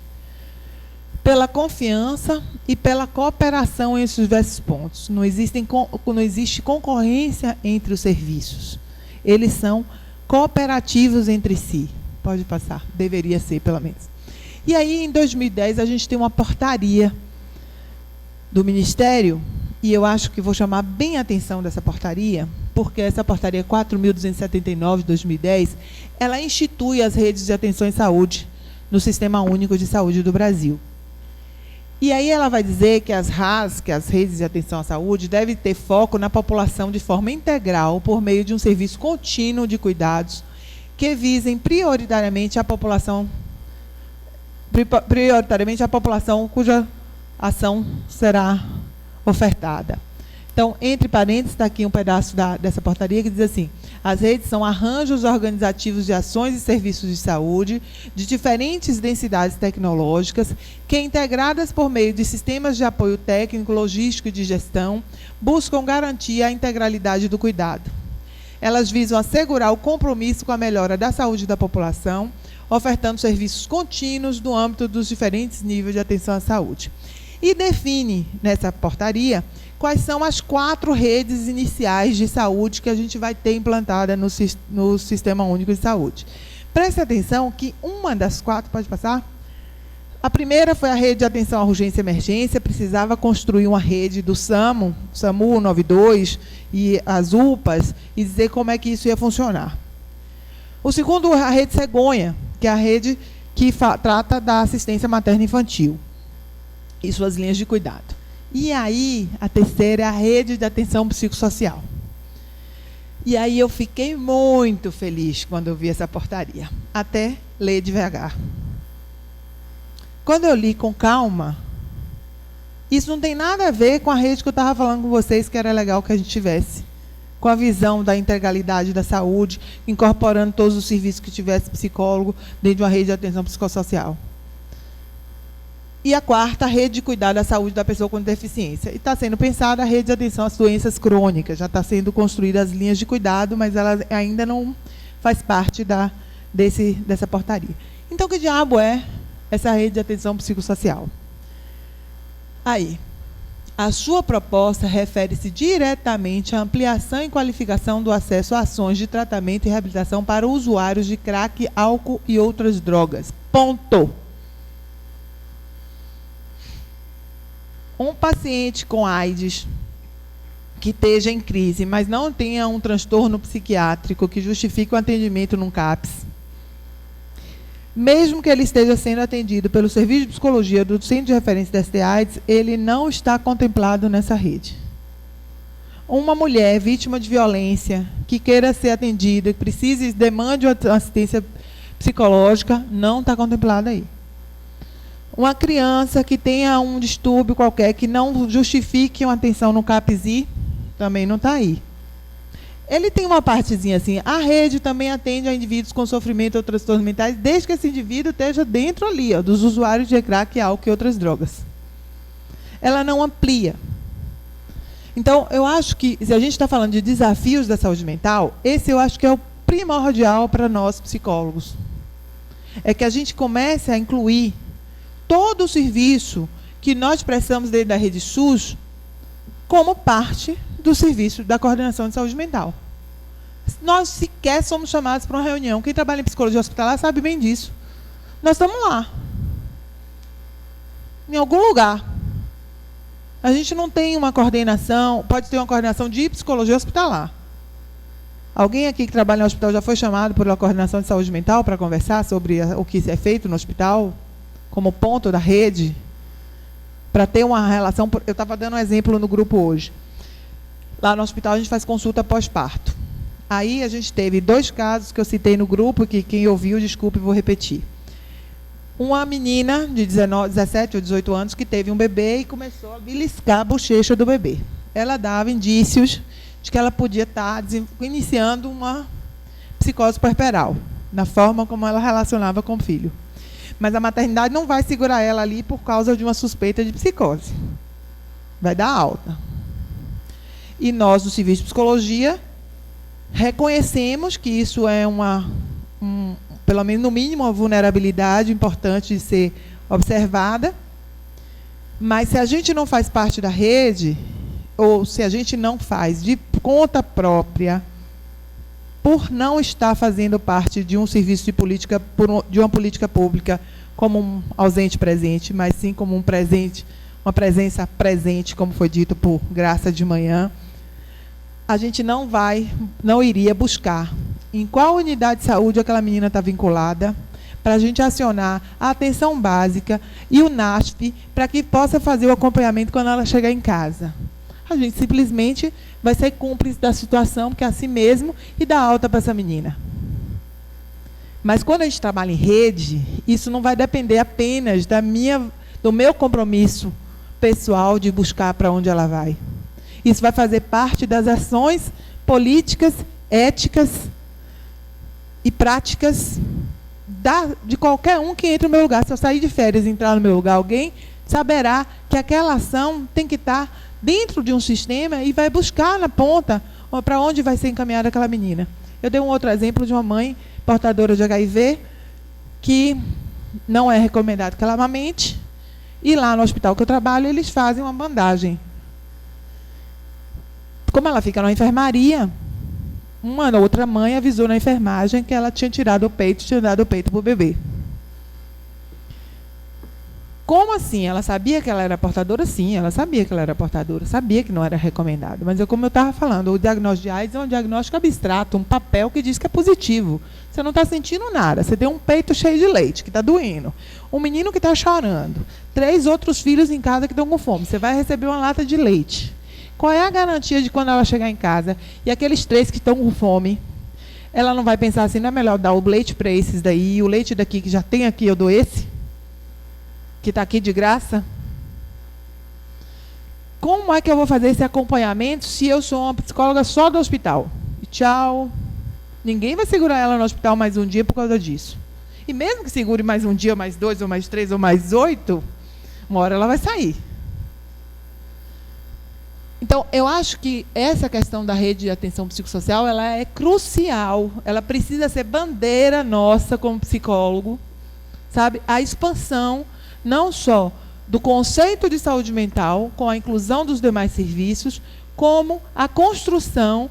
Pela confiança e pela cooperação entre os diversos pontos. Não existe concorrência entre os serviços. Eles são cooperativos entre si. Pode passar, deveria ser, pelo menos. E aí, em 2010, a gente tem uma portaria do Ministério, e eu acho que vou chamar bem a atenção dessa portaria, porque essa portaria 4.279 de 2010, ela institui as redes de atenção em saúde no Sistema Único de Saúde do Brasil. E aí ela vai dizer que as RAS, que as redes de atenção à saúde, devem ter foco na população de forma integral, por meio de um serviço contínuo de cuidados, que visem prioritariamente a população cuja ação será ofertada. Então, entre parênteses, está aqui um pedaço dessa portaria que diz assim: as redes são arranjos organizativos de ações e serviços de saúde de diferentes densidades tecnológicas que, integradas por meio de sistemas de apoio técnico, logístico e de gestão, buscam garantir a integralidade do cuidado. Elas visam assegurar o compromisso com a melhora da saúde da população, ofertando serviços contínuos no âmbito dos diferentes níveis de atenção à saúde. E define, nessa portaria, quais são as 4 redes iniciais de saúde que a gente vai ter implantada no Sistema Único de Saúde. Preste atenção que uma das 4, pode passar? A primeira foi a rede de atenção à urgência e emergência, precisava construir uma rede do SAMU 92 e as UPAs, e dizer como é que isso ia funcionar. O segundo, a rede Cegonha, que é a rede que trata da assistência materna infantil e suas linhas de cuidado. E aí, a terceira é a rede de atenção psicossocial. E aí eu fiquei muito feliz quando eu vi essa portaria. Até ler devagar. Quando eu li com calma, isso não tem nada a ver com a rede que eu estava falando com vocês, que era legal que a gente tivesse. Com a visão da integralidade da saúde, incorporando todos os serviços que tivesse psicólogo dentro de uma rede de atenção psicossocial. E a quarta, a rede de cuidado da saúde da pessoa com deficiência. E está sendo pensada a rede de atenção às doenças crônicas. Já está sendo construídas as linhas de cuidado, mas ela ainda não faz parte dessa portaria. Então, que diabo é essa rede de atenção psicossocial? Aí, a sua proposta refere-se diretamente à ampliação e qualificação do acesso a ações de tratamento e reabilitação para usuários de crack, álcool e outras drogas. Ponto. Um paciente com AIDS que esteja em crise, mas não tenha um transtorno psiquiátrico que justifique o atendimento num CAPS, mesmo que ele esteja sendo atendido pelo Serviço de Psicologia do Centro de Referência da ST-AIDS, ele não está contemplado nessa rede. Uma mulher vítima de violência, que queira ser atendida, que precise, demande uma assistência psicológica, não está contemplada aí. Uma criança que tenha um distúrbio qualquer, que não justifique uma atenção no CAPSI, também não está aí. Ele tem uma partezinha assim, a rede também atende a indivíduos com sofrimento ou transtornos mentais, desde que esse indivíduo esteja dentro ali, ó, dos usuários de crack, álcool e outras drogas. Ela não amplia. Então, eu acho que, se a gente está falando de desafios da saúde mental, esse eu acho que é o primordial para nós psicólogos. É que a gente comece a incluir todo o serviço que nós prestamos dentro da rede SUS como parte do serviço da coordenação de saúde mental. Nós sequer somos chamados para uma reunião. Quem trabalha em psicologia hospitalar sabe bem disso. Nós estamos lá, em algum lugar. A gente não tem uma coordenação, pode ter uma coordenação de psicologia hospitalar. Alguém aqui que trabalha no hospital já foi chamado por uma coordenação de saúde mental para conversar sobre o que é feito no hospital, como ponto da rede, para ter uma relação. Eu estava dando um exemplo no grupo hoje. Lá no hospital a gente faz consulta pós-parto. Aí a gente teve 2 casos que eu citei no grupo, que quem ouviu, desculpe, vou repetir. Uma menina de 17 ou 18 anos que teve um bebê e começou a beliscar a bochecha do bebê. Ela dava indícios de que ela podia estar iniciando uma psicose puerperal, na forma como ela relacionava com o filho. Mas a maternidade não vai segurar ela ali por causa de uma suspeita de psicose. Vai dar alta. E nós, do Serviço de Psicologia, reconhecemos que isso é pelo menos no mínimo, uma vulnerabilidade importante de ser observada. Mas se a gente não faz parte da rede, ou se a gente não faz de conta própria, por não estar fazendo parte de um serviço de política, de uma política pública, como um ausente presente, mas sim como um presente, uma presença presente, como foi dito por Graça de manhã, a gente não iria buscar em qual unidade de saúde aquela menina está vinculada, para a gente acionar a atenção básica e o NASF, para que possa fazer o acompanhamento quando ela chegar em casa. A gente simplesmente vai ser cúmplice da situação, porque é assim mesmo, e dá alta para essa menina. Mas quando a gente trabalha em rede, isso não vai depender apenas do meu compromisso pessoal de buscar para onde ela vai. Isso vai fazer parte das ações políticas, éticas e práticas de qualquer um que entre no meu lugar. Se eu sair de férias e entrar no meu lugar, alguém saberá que aquela ação tem que estar dentro de um sistema e vai buscar na ponta para onde vai ser encaminhada aquela menina. Eu dei um outro exemplo de uma mãe portadora de HIV que não é recomendado que ela amamente, e lá no hospital que eu trabalho eles fazem uma bandagem. Como ela fica na enfermaria, uma outra mãe avisou na enfermagem que ela tinha tirado o peito para o bebê. Como assim? Ela sabia que ela era portadora? Sim, ela sabia que ela era portadora, sabia que não era recomendado. Mas, como eu estava falando, o diagnóstico de AIDS é um diagnóstico abstrato, um papel que diz que é positivo. Você não está sentindo nada, você tem um peito cheio de leite, que está doendo, um menino que está chorando, 3 outros filhos em casa que estão com fome, você vai receber uma lata de leite. Qual é a garantia de quando ela chegar em casa e aqueles 3 que estão com fome, ela não vai pensar assim, não é melhor dar o leite para esses daí, o leite daqui que já tem aqui, eu dou esse, que está aqui de graça? Como é que eu vou fazer esse acompanhamento se eu sou uma psicóloga só do hospital? E tchau. Ninguém vai segurar ela no hospital mais um dia por causa disso. E mesmo que segure mais um dia, ou mais 2, ou mais 3, ou mais 8, uma hora ela vai sair. Então, eu acho que essa questão da rede de atenção psicossocial, ela é crucial. Ela precisa ser bandeira nossa como psicólogo, sabe? A expansão, não só do conceito de saúde mental, com a inclusão dos demais serviços, como a construção.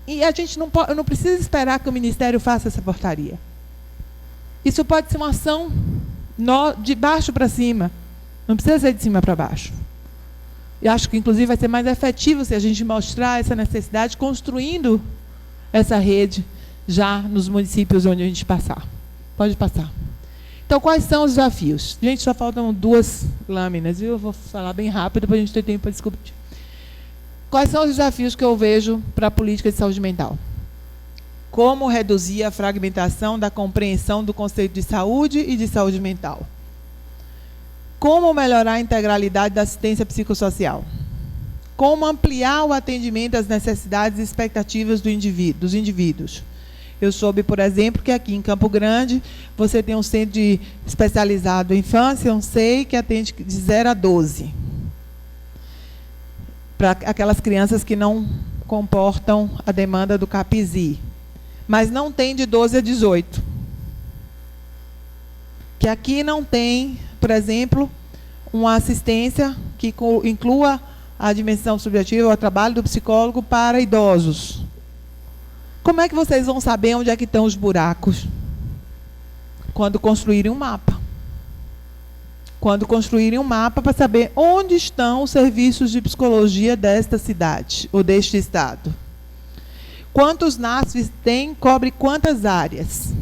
E a gente não precisa esperar que o Ministério faça essa portaria. Isso pode ser uma ação de baixo para cima. Não precisa ser de cima para baixo. E acho que, inclusive, vai ser mais efetivo se a gente mostrar essa necessidade, construindo essa rede já nos municípios onde a gente passar. Pode passar. Então, quais são os desafios? Gente, só faltam 2 lâminas, viu? Eu vou falar bem rápido para a gente ter tempo para discutir. Quais são os desafios que eu vejo para a política de saúde mental? Como reduzir a fragmentação da compreensão do conceito de saúde e de saúde mental? Como melhorar a integralidade da assistência psicossocial? Como ampliar o atendimento às necessidades e expectativas dos indivíduos? Eu soube, por exemplo, que aqui em Campo Grande você tem um centro especializado em infância, um SEI, que atende de 0 a 12. Para aquelas crianças que não comportam a demanda do CAPISI. Mas não tem de 12 a 18. Que aqui não tem, por exemplo, uma assistência que inclua a dimensão subjetiva, o trabalho do psicólogo para idosos. Como é que vocês vão saber onde é que estão os buracos? Quando construírem um mapa. Quando construírem um mapa para saber onde estão os serviços de psicologia desta cidade ou deste estado. Quantos NASFs tem, cobre quantas áreas?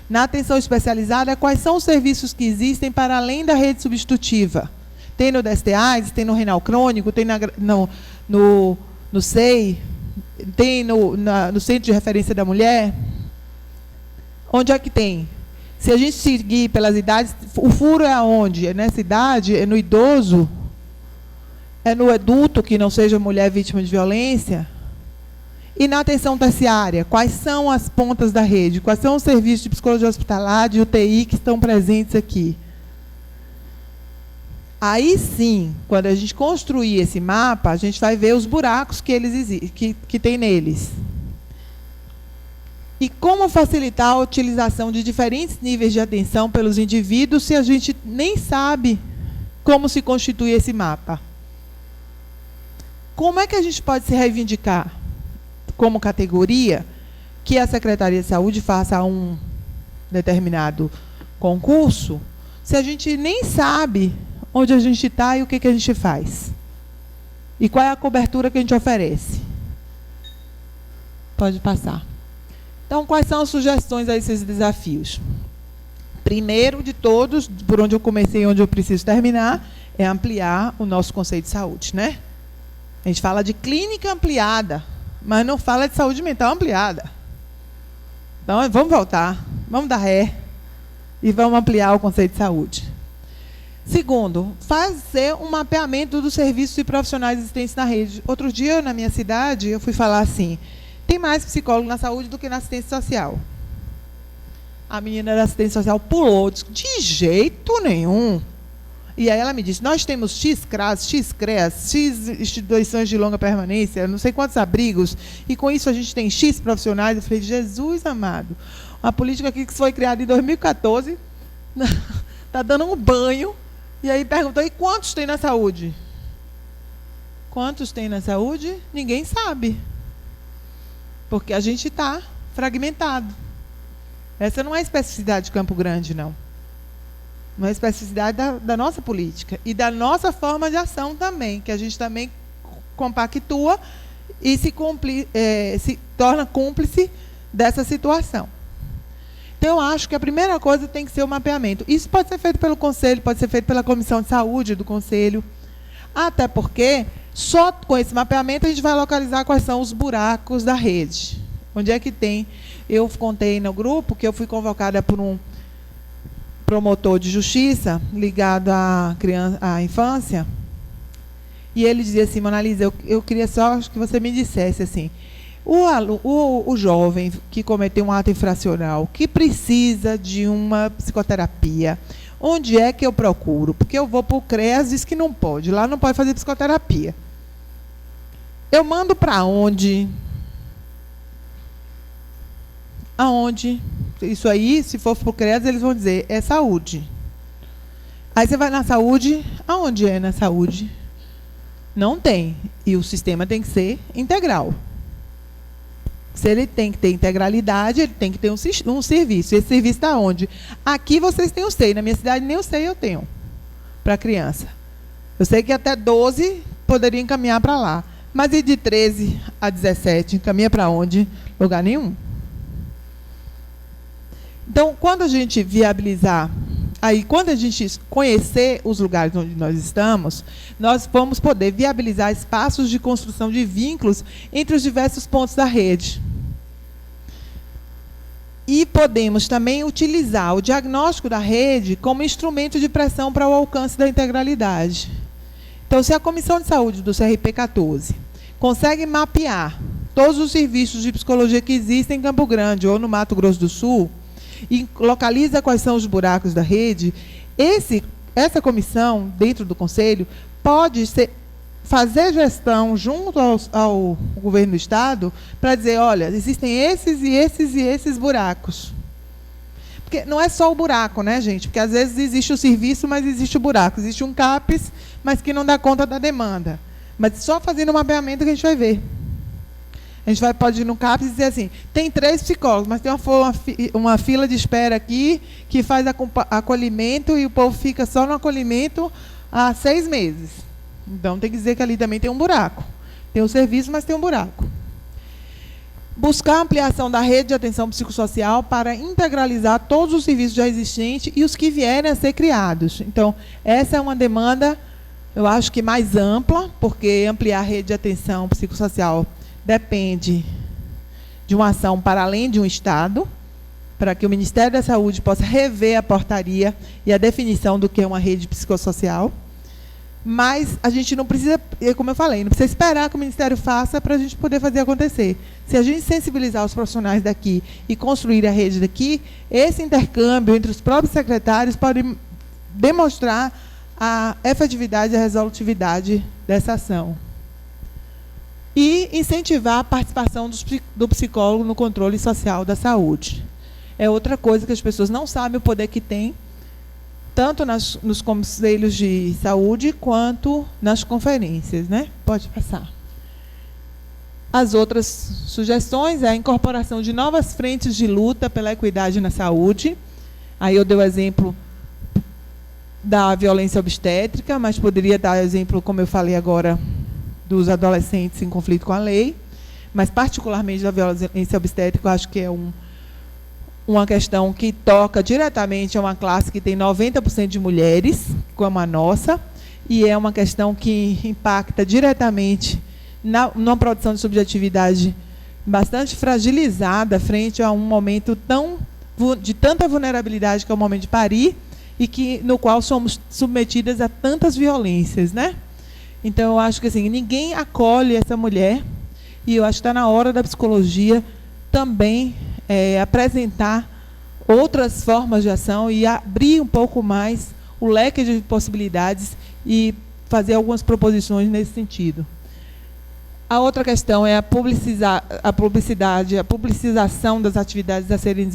Na atenção especializada, quais são os serviços que existem para além da rede substitutiva? Tem no DST-AIDS, tem no renal crônico, tem no SEI, tem no Centro de Referência da Mulher? Onde é que tem? Se a gente seguir pelas idades, o furo é aonde? É nessa idade? É no idoso? É no adulto que não seja mulher vítima de violência? E na atenção terciária, quais são as pontas da rede? Quais são os serviços de psicologia hospitalar, de UTI que estão presentes aqui? Aí sim, quando a gente construir esse mapa, a gente vai ver os buracos que tem neles. E como facilitar a utilização de diferentes níveis de atenção pelos indivíduos se a gente nem sabe como se constitui esse mapa? Como é que a gente pode se reivindicar como categoria que a Secretaria de Saúde faça um determinado concurso se a gente nem sabe onde a gente está e o que a gente faz? E qual é a cobertura que a gente oferece? Pode passar. Então, quais são as sugestões a esses desafios? Primeiro de todos, por onde eu comecei e onde eu preciso terminar, é ampliar o nosso conceito de saúde, né? A gente fala de clínica ampliada, mas não fala de saúde mental ampliada. Então, vamos voltar, vamos dar ré e vamos ampliar o conceito de saúde. Segundo, fazer um mapeamento dos serviços e profissionais existentes na rede. Outro dia, na minha cidade, eu fui falar assim, tem mais psicólogo na saúde do que na assistência social. A menina da assistência social pulou, disse, de jeito nenhum. E aí ela me disse, nós temos X CRAS, X CREAS, X instituições de longa permanência, não sei quantos abrigos, e com isso a gente tem X profissionais. Eu falei, Jesus amado, uma política aqui que foi criada em 2014, está dando um banho, e aí perguntou, e quantos tem na saúde? Quantos tem na saúde? Ninguém sabe. Porque a gente está fragmentado. Essa não é a especificidade de Campo Grande, não. Não é a especificidade da nossa política. E da nossa forma de ação também, que a gente também compactua e se torna cúmplice dessa situação. Então, eu acho que a primeira coisa tem que ser o mapeamento. Isso pode ser feito pelo Conselho, pode ser feito pela Comissão de Saúde do Conselho. Até porque, só com esse mapeamento, a gente vai localizar quais são os buracos da rede. Onde é que tem? Eu contei no grupo que eu fui convocada por um promotor de justiça ligado à infância, e ele dizia assim: Mona Lisa, eu queria só que você me dissesse assim, o jovem que cometeu um ato infracional, que precisa de uma psicoterapia, onde é que eu procuro? Porque eu vou para o CREAS, diz que não pode, lá não pode fazer psicoterapia. Eu mando para onde? Aonde? Isso aí, se for para o CREAS, eles vão dizer, é saúde. Aí você vai na saúde, aonde é na saúde? Não tem. E o sistema tem que ser integral. Se ele tem que ter integralidade, ele tem que ter um serviço. Esse serviço está onde? Aqui vocês têm o SEI. Na minha cidade, nem o SEI eu tenho para criança. Eu sei que até 12 poderia encaminhar para lá. Mas e de 13 a 17, encaminha para onde? Lugar nenhum. Então, quando a gente viabilizar, aí, quando a gente conhecer os lugares onde nós estamos, nós vamos poder viabilizar espaços de construção de vínculos entre os diversos pontos da rede. E podemos também utilizar o diagnóstico da rede como instrumento de pressão para o alcance da integralidade. Então, se a Comissão de Saúde do CRP 14 consegue mapear todos os serviços de psicologia que existem em Campo Grande ou no Mato Grosso do Sul, e localiza quais são os buracos da rede, essa comissão, dentro do Conselho, pode fazer gestão junto ao governo do Estado para dizer, olha, existem esses e esses e esses buracos. Porque não é só o buraco, né, gente? Porque às vezes existe o serviço, mas existe o buraco. Existe um CAPES, mas que não dá conta da demanda. Mas só fazendo o mapeamento que a gente vai ver. A gente pode ir no CAPES e dizer assim, tem 3 psicólogos, mas tem uma fila de espera aqui que faz acolhimento e o povo fica só no acolhimento há 6 meses. Então, tem que dizer que ali também tem um buraco. Tem o serviço, mas tem um buraco. Buscar a ampliação da rede de atenção psicossocial para integralizar todos os serviços já existentes e os que vierem a ser criados. Então, essa é uma demanda, eu acho que mais ampla, porque ampliar a rede de atenção psicossocial depende de uma ação para além de um Estado, para que o Ministério da Saúde possa rever a portaria e a definição do que é uma rede psicossocial. Mas a gente não precisa, como eu falei, não precisa esperar que o Ministério faça para a gente poder fazer acontecer. Se a gente sensibilizar os profissionais daqui e construir a rede daqui, esse intercâmbio entre os próprios secretários pode demonstrar a efetividade e a resolutividade dessa ação. E incentivar a participação do psicólogo no controle social da saúde. É outra coisa que as pessoas não sabem o poder que tem, tanto nos conselhos de saúde, quanto nas conferências, né? Pode passar. As outras sugestões é a incorporação de novas frentes de luta pela equidade na saúde. Aí eu dei o exemplo da violência obstétrica, mas poderia dar exemplo, como eu falei agora, dos adolescentes em conflito com a lei, mas particularmente da violência obstétrica, eu acho que é uma questão que toca diretamente a uma classe que tem 90% de mulheres, como a nossa, e é uma questão que impacta diretamente numa produção de subjetividade bastante fragilizada frente a um momento de tanta vulnerabilidade que é o momento de parir, e no qual somos submetidas a tantas violências, né? Então, eu acho que assim, ninguém acolhe essa mulher, e eu acho que está na hora da psicologia também apresentar outras formas de ação e abrir um pouco mais o leque de possibilidades e fazer algumas proposições nesse sentido. A outra questão é a publicização das atividades a serem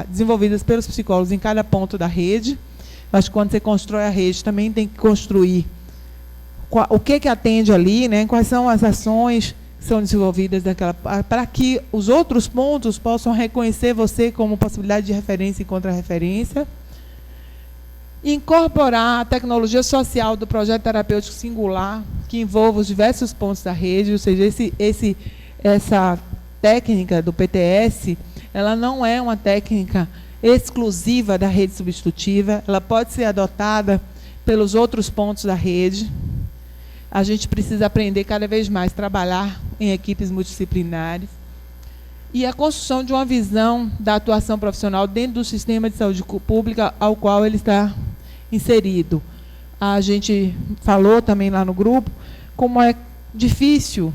desenvolvidas pelos psicólogos em cada ponto da rede. Eu acho que quando você constrói a rede, também tem que construir o que atende ali, né? Quais são as ações que são desenvolvidas para que os outros pontos possam reconhecer você como possibilidade de referência e contra-referência. Incorporar a tecnologia social do projeto terapêutico singular, que envolva os diversos pontos da rede, ou seja, essa técnica do PTS, ela não é uma técnica exclusiva da rede substitutiva, ela pode ser adotada pelos outros pontos da rede. A gente precisa aprender cada vez mais a trabalhar em equipes multidisciplinares e a construção de uma visão da atuação profissional dentro do sistema de saúde pública ao qual ele está inserido. A gente falou também lá no grupo como é difícil,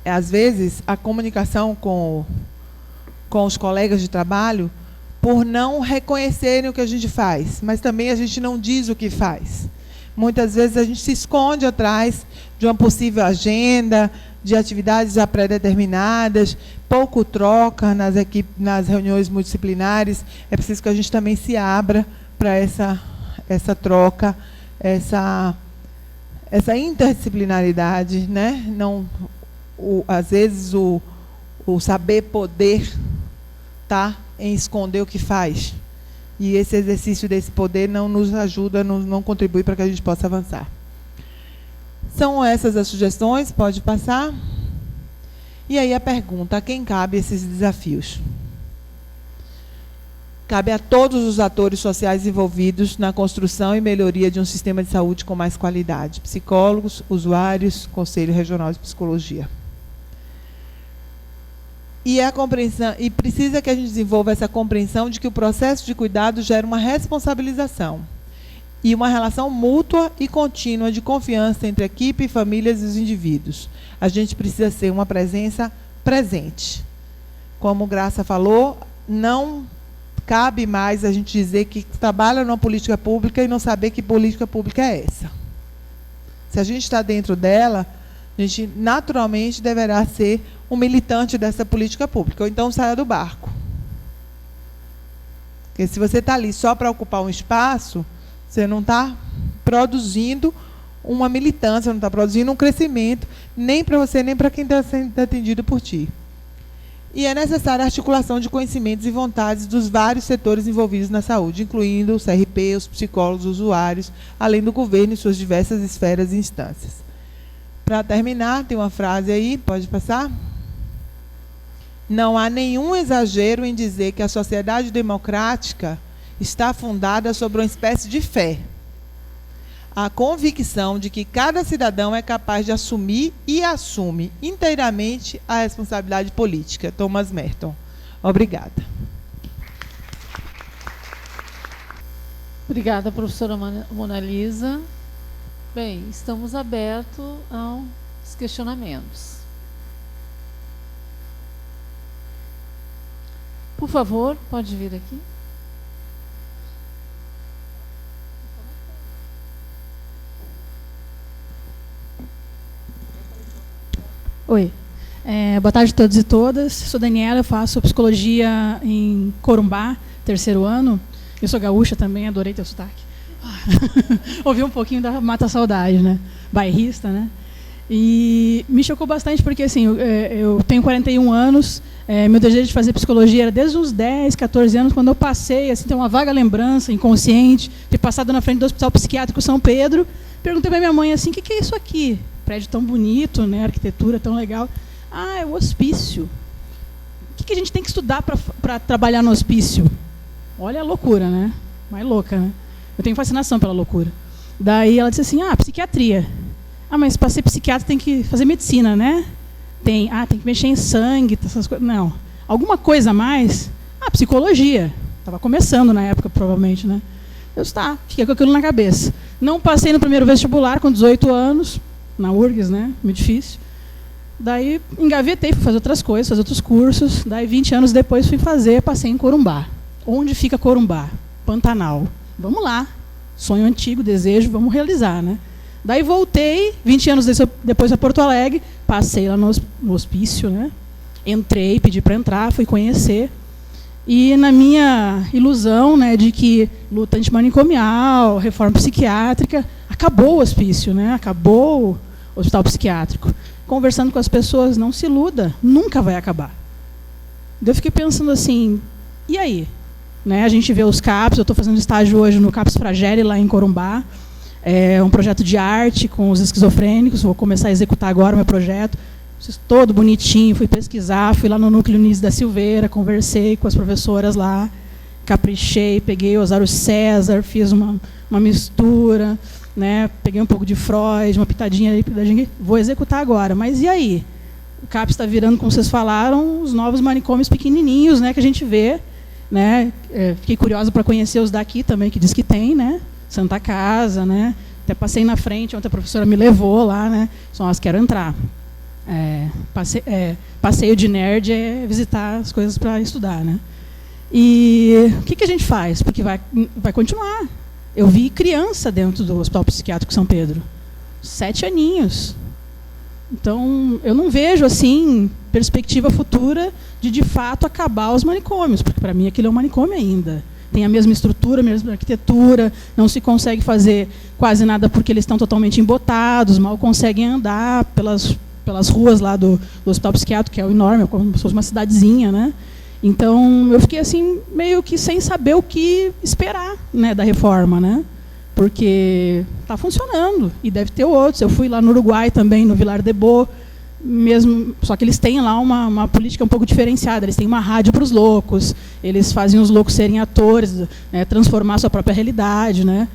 às vezes, a comunicação com os colegas de trabalho por não reconhecerem o que a gente faz, mas também a gente não diz o que faz. Muitas vezes a gente se esconde atrás de uma possível agenda, de atividades já pré-determinadas, pouco troca nas reuniões multidisciplinares. É preciso que a gente também se abra para essa troca, essa interdisciplinaridade, né? Não, às vezes o saber poder está em esconder o que faz. E esse exercício desse poder não nos ajuda, não contribui para que a gente possa avançar. São essas as sugestões, pode passar. E aí a pergunta, a quem cabe esses desafios? Cabe a todos os atores sociais envolvidos na construção e melhoria de um sistema de saúde com mais qualidade. Psicólogos, usuários, Conselho Regional de Psicologia. E precisa que a gente desenvolva essa compreensão de que o processo de cuidado gera uma responsabilização e uma relação mútua e contínua de confiança entre a equipe, famílias e os indivíduos. A gente precisa ser uma presença presente. Como Graça falou, não cabe mais a gente dizer que trabalha numa política pública e não saber que política pública é essa. Se a gente está dentro dela, a gente naturalmente deverá ser um militante dessa política pública, ou então saia do barco. Porque se você está ali só para ocupar um espaço, você não está produzindo uma militância, não está produzindo um crescimento, nem para você, nem para quem está sendo atendido por ti. E é necessária a articulação de conhecimentos e vontades dos vários setores envolvidos na saúde, incluindo o CRP, os psicólogos, os usuários, além do governo e suas diversas esferas e instâncias. Para terminar, tem uma frase aí, pode passar? Não há nenhum exagero em dizer que a sociedade democrática está fundada sobre uma espécie de fé. A convicção de que cada cidadão é capaz de assumir e assume inteiramente a responsabilidade política. Thomas Merton. Obrigada. Obrigada, professora Mona Lisa. Bem, estamos abertos aos questionamentos. Por favor, pode vir aqui. Oi, boa tarde a todos e todas. Sou Daniela, eu faço psicologia em Corumbá, 3º ano. Eu sou gaúcha também, adorei teu sotaque. Ouvi um pouquinho da Mata Saudade, né? Bairrista, né? E me chocou bastante porque, assim, eu tenho 41 anos, meu desejo de fazer psicologia era desde os 10, 14 anos, quando eu passei, assim, tem uma vaga lembrança, inconsciente, ter passado na frente do Hospital Psiquiátrico São Pedro, perguntei para minha mãe, assim, o que é isso aqui? Prédio tão bonito, né? Arquitetura tão legal. Ah, é o hospício. O que a gente tem que estudar para trabalhar no hospício? Olha a loucura, né? Mais louca, né? Eu tenho fascinação pela loucura. Daí ela disse assim, psiquiatria. Mas para ser psiquiatra tem que fazer medicina, né? Tem que mexer em sangue, essas coisas. Não. Alguma coisa a mais? Psicologia. Estava começando na época, provavelmente, né? Eu disse, fiquei com aquilo na cabeça. Não passei no primeiro vestibular com 18 anos, na URGS, né? Muito difícil. Daí engavetei, fui fazer outras coisas, fazer outros cursos. Daí 20 anos depois passei em Corumbá. Onde fica Corumbá? Pantanal. Vamos lá. Sonho antigo, desejo, vamos realizar, né? Daí voltei, 20 anos depois a Porto Alegre, passei lá no hospício, né? Entrei, pedi para entrar, fui conhecer. E na minha ilusão, né, de que luta antimanicomial, reforma psiquiátrica, acabou o hospício, né? Acabou o hospital psiquiátrico. Conversando com as pessoas, não se iluda, nunca vai acabar. Eu fiquei pensando assim, e aí? Né, a gente vê os CAPs, eu estou fazendo estágio hoje no CAPS Fragile, lá em Corumbá. É um projeto de arte com os esquizofrênicos, vou começar a executar agora o meu projeto. Todo bonitinho, fui pesquisar, fui lá no Núcleo Nise da Silveira, conversei com as professoras lá, caprichei, peguei o Osório César, fiz uma mistura, né, peguei um pouco de Freud, uma pitadinha ali, vou executar agora. Mas e aí? o CAPS está virando, como vocês falaram, os novos manicômios pequenininhos, né, que a gente vê. Né? Fiquei curiosa para conhecer os daqui também, que diz que tem, né? Santa Casa, né? Até passei na frente, ontem a professora me levou lá, né? Só nós quero entrar. Passeio de nerd é visitar as coisas para estudar, né? E o que a gente faz? Porque vai continuar. Eu vi criança dentro do Hospital Psiquiátrico São Pedro, 7 aninhos. Então, eu não vejo assim perspectiva futura de fato acabar os manicômios, porque para mim aquilo é um manicômio ainda. Tem a mesma estrutura, a mesma arquitetura, não se consegue fazer quase nada porque eles estão totalmente embotados, mal conseguem andar pelas ruas lá do Hospital Psiquiátrico, que é enorme, é como se fosse uma cidadezinha, né? Então, eu fiquei assim meio que sem saber o que esperar, né, da reforma, né? Porque está funcionando e deve ter outros. Eu fui lá no Uruguai também, no Vilar de Bo, mesmo, só que eles têm lá uma política um pouco diferenciada. Eles têm uma rádio para os loucos, eles fazem os loucos serem atores, né, transformar a sua própria realidade, né?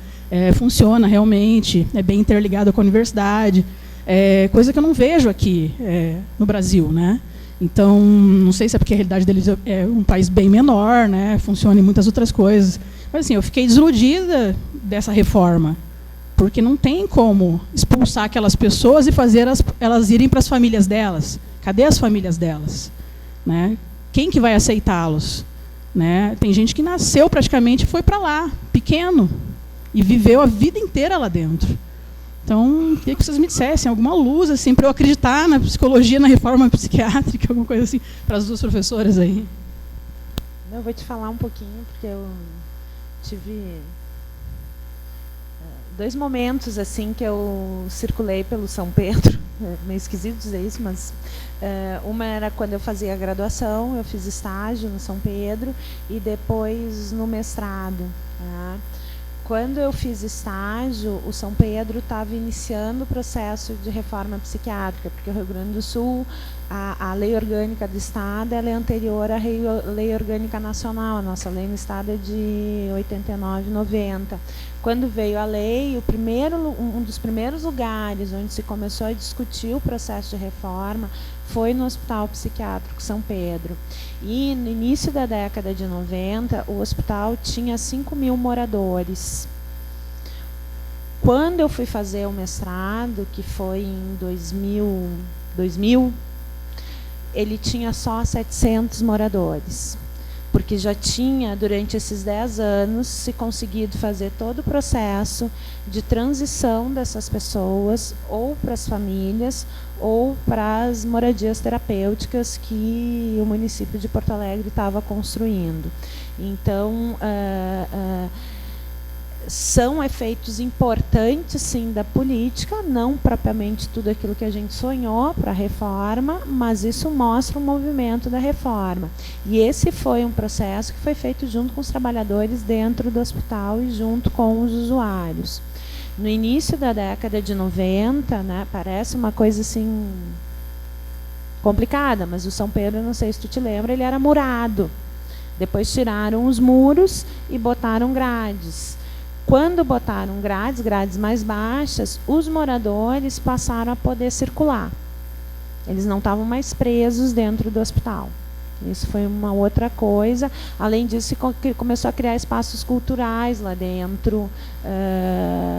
Funciona realmente, é bem interligado com a universidade, coisa que eu não vejo aqui no Brasil, né? Então, não sei se é porque a realidade deles é um país bem menor, né? Funciona em muitas outras coisas. Mas assim, eu fiquei desiludida dessa reforma, porque não tem como expulsar aquelas pessoas e fazer elas irem para as famílias delas. Cadê as famílias delas? Né? Quem que vai aceitá-los? Né? Tem gente que nasceu praticamente e foi para lá, pequeno, e viveu a vida inteira lá dentro. Então, queria que vocês me dissessem alguma luz assim, para eu acreditar na psicologia, na reforma psiquiátrica, alguma coisa assim, para as duas professoras aí. Eu vou te falar um pouquinho, porque eu tive 2 momentos assim que eu circulei pelo São Pedro. É meio esquisito dizer isso, mas uma era quando eu fazia a graduação, eu fiz estágio no São Pedro e depois no mestrado. Tá? Quando eu fiz estágio, o São Pedro estava iniciando o processo de reforma psiquiátrica, porque o Rio Grande do Sul, a lei orgânica do Estado, ela é anterior à lei orgânica nacional. A nossa lei no Estado é de 89, 90. Quando veio a lei, um dos primeiros lugares onde se começou a discutir o processo de reforma foi no Hospital Psiquiátrico São Pedro. E no início da década de 90, o hospital tinha 5.000 moradores. Quando eu fui fazer o mestrado, que foi em 2000, ele tinha só 700 moradores. Porque já tinha, durante esses 10 anos, se conseguido fazer todo o processo de transição dessas pessoas, ou para as famílias, ou para as moradias terapêuticas que o município de Porto Alegre estava construindo. Então, são efeitos importantes, sim, da política, não propriamente tudo aquilo que a gente sonhou para a reforma, mas isso mostra o movimento da reforma. E esse foi um processo que foi feito junto com os trabalhadores dentro do hospital e junto com os usuários. No início da década de 90, né, parece uma coisa assim complicada, mas o São Pedro, não sei se tu te lembra, ele era murado. Depois tiraram os muros e botaram grades. Quando botaram grades mais baixas, os moradores passaram a poder circular. Eles não estavam mais presos dentro do hospital. Isso foi uma outra coisa. Além disso, começou a criar espaços culturais lá dentro,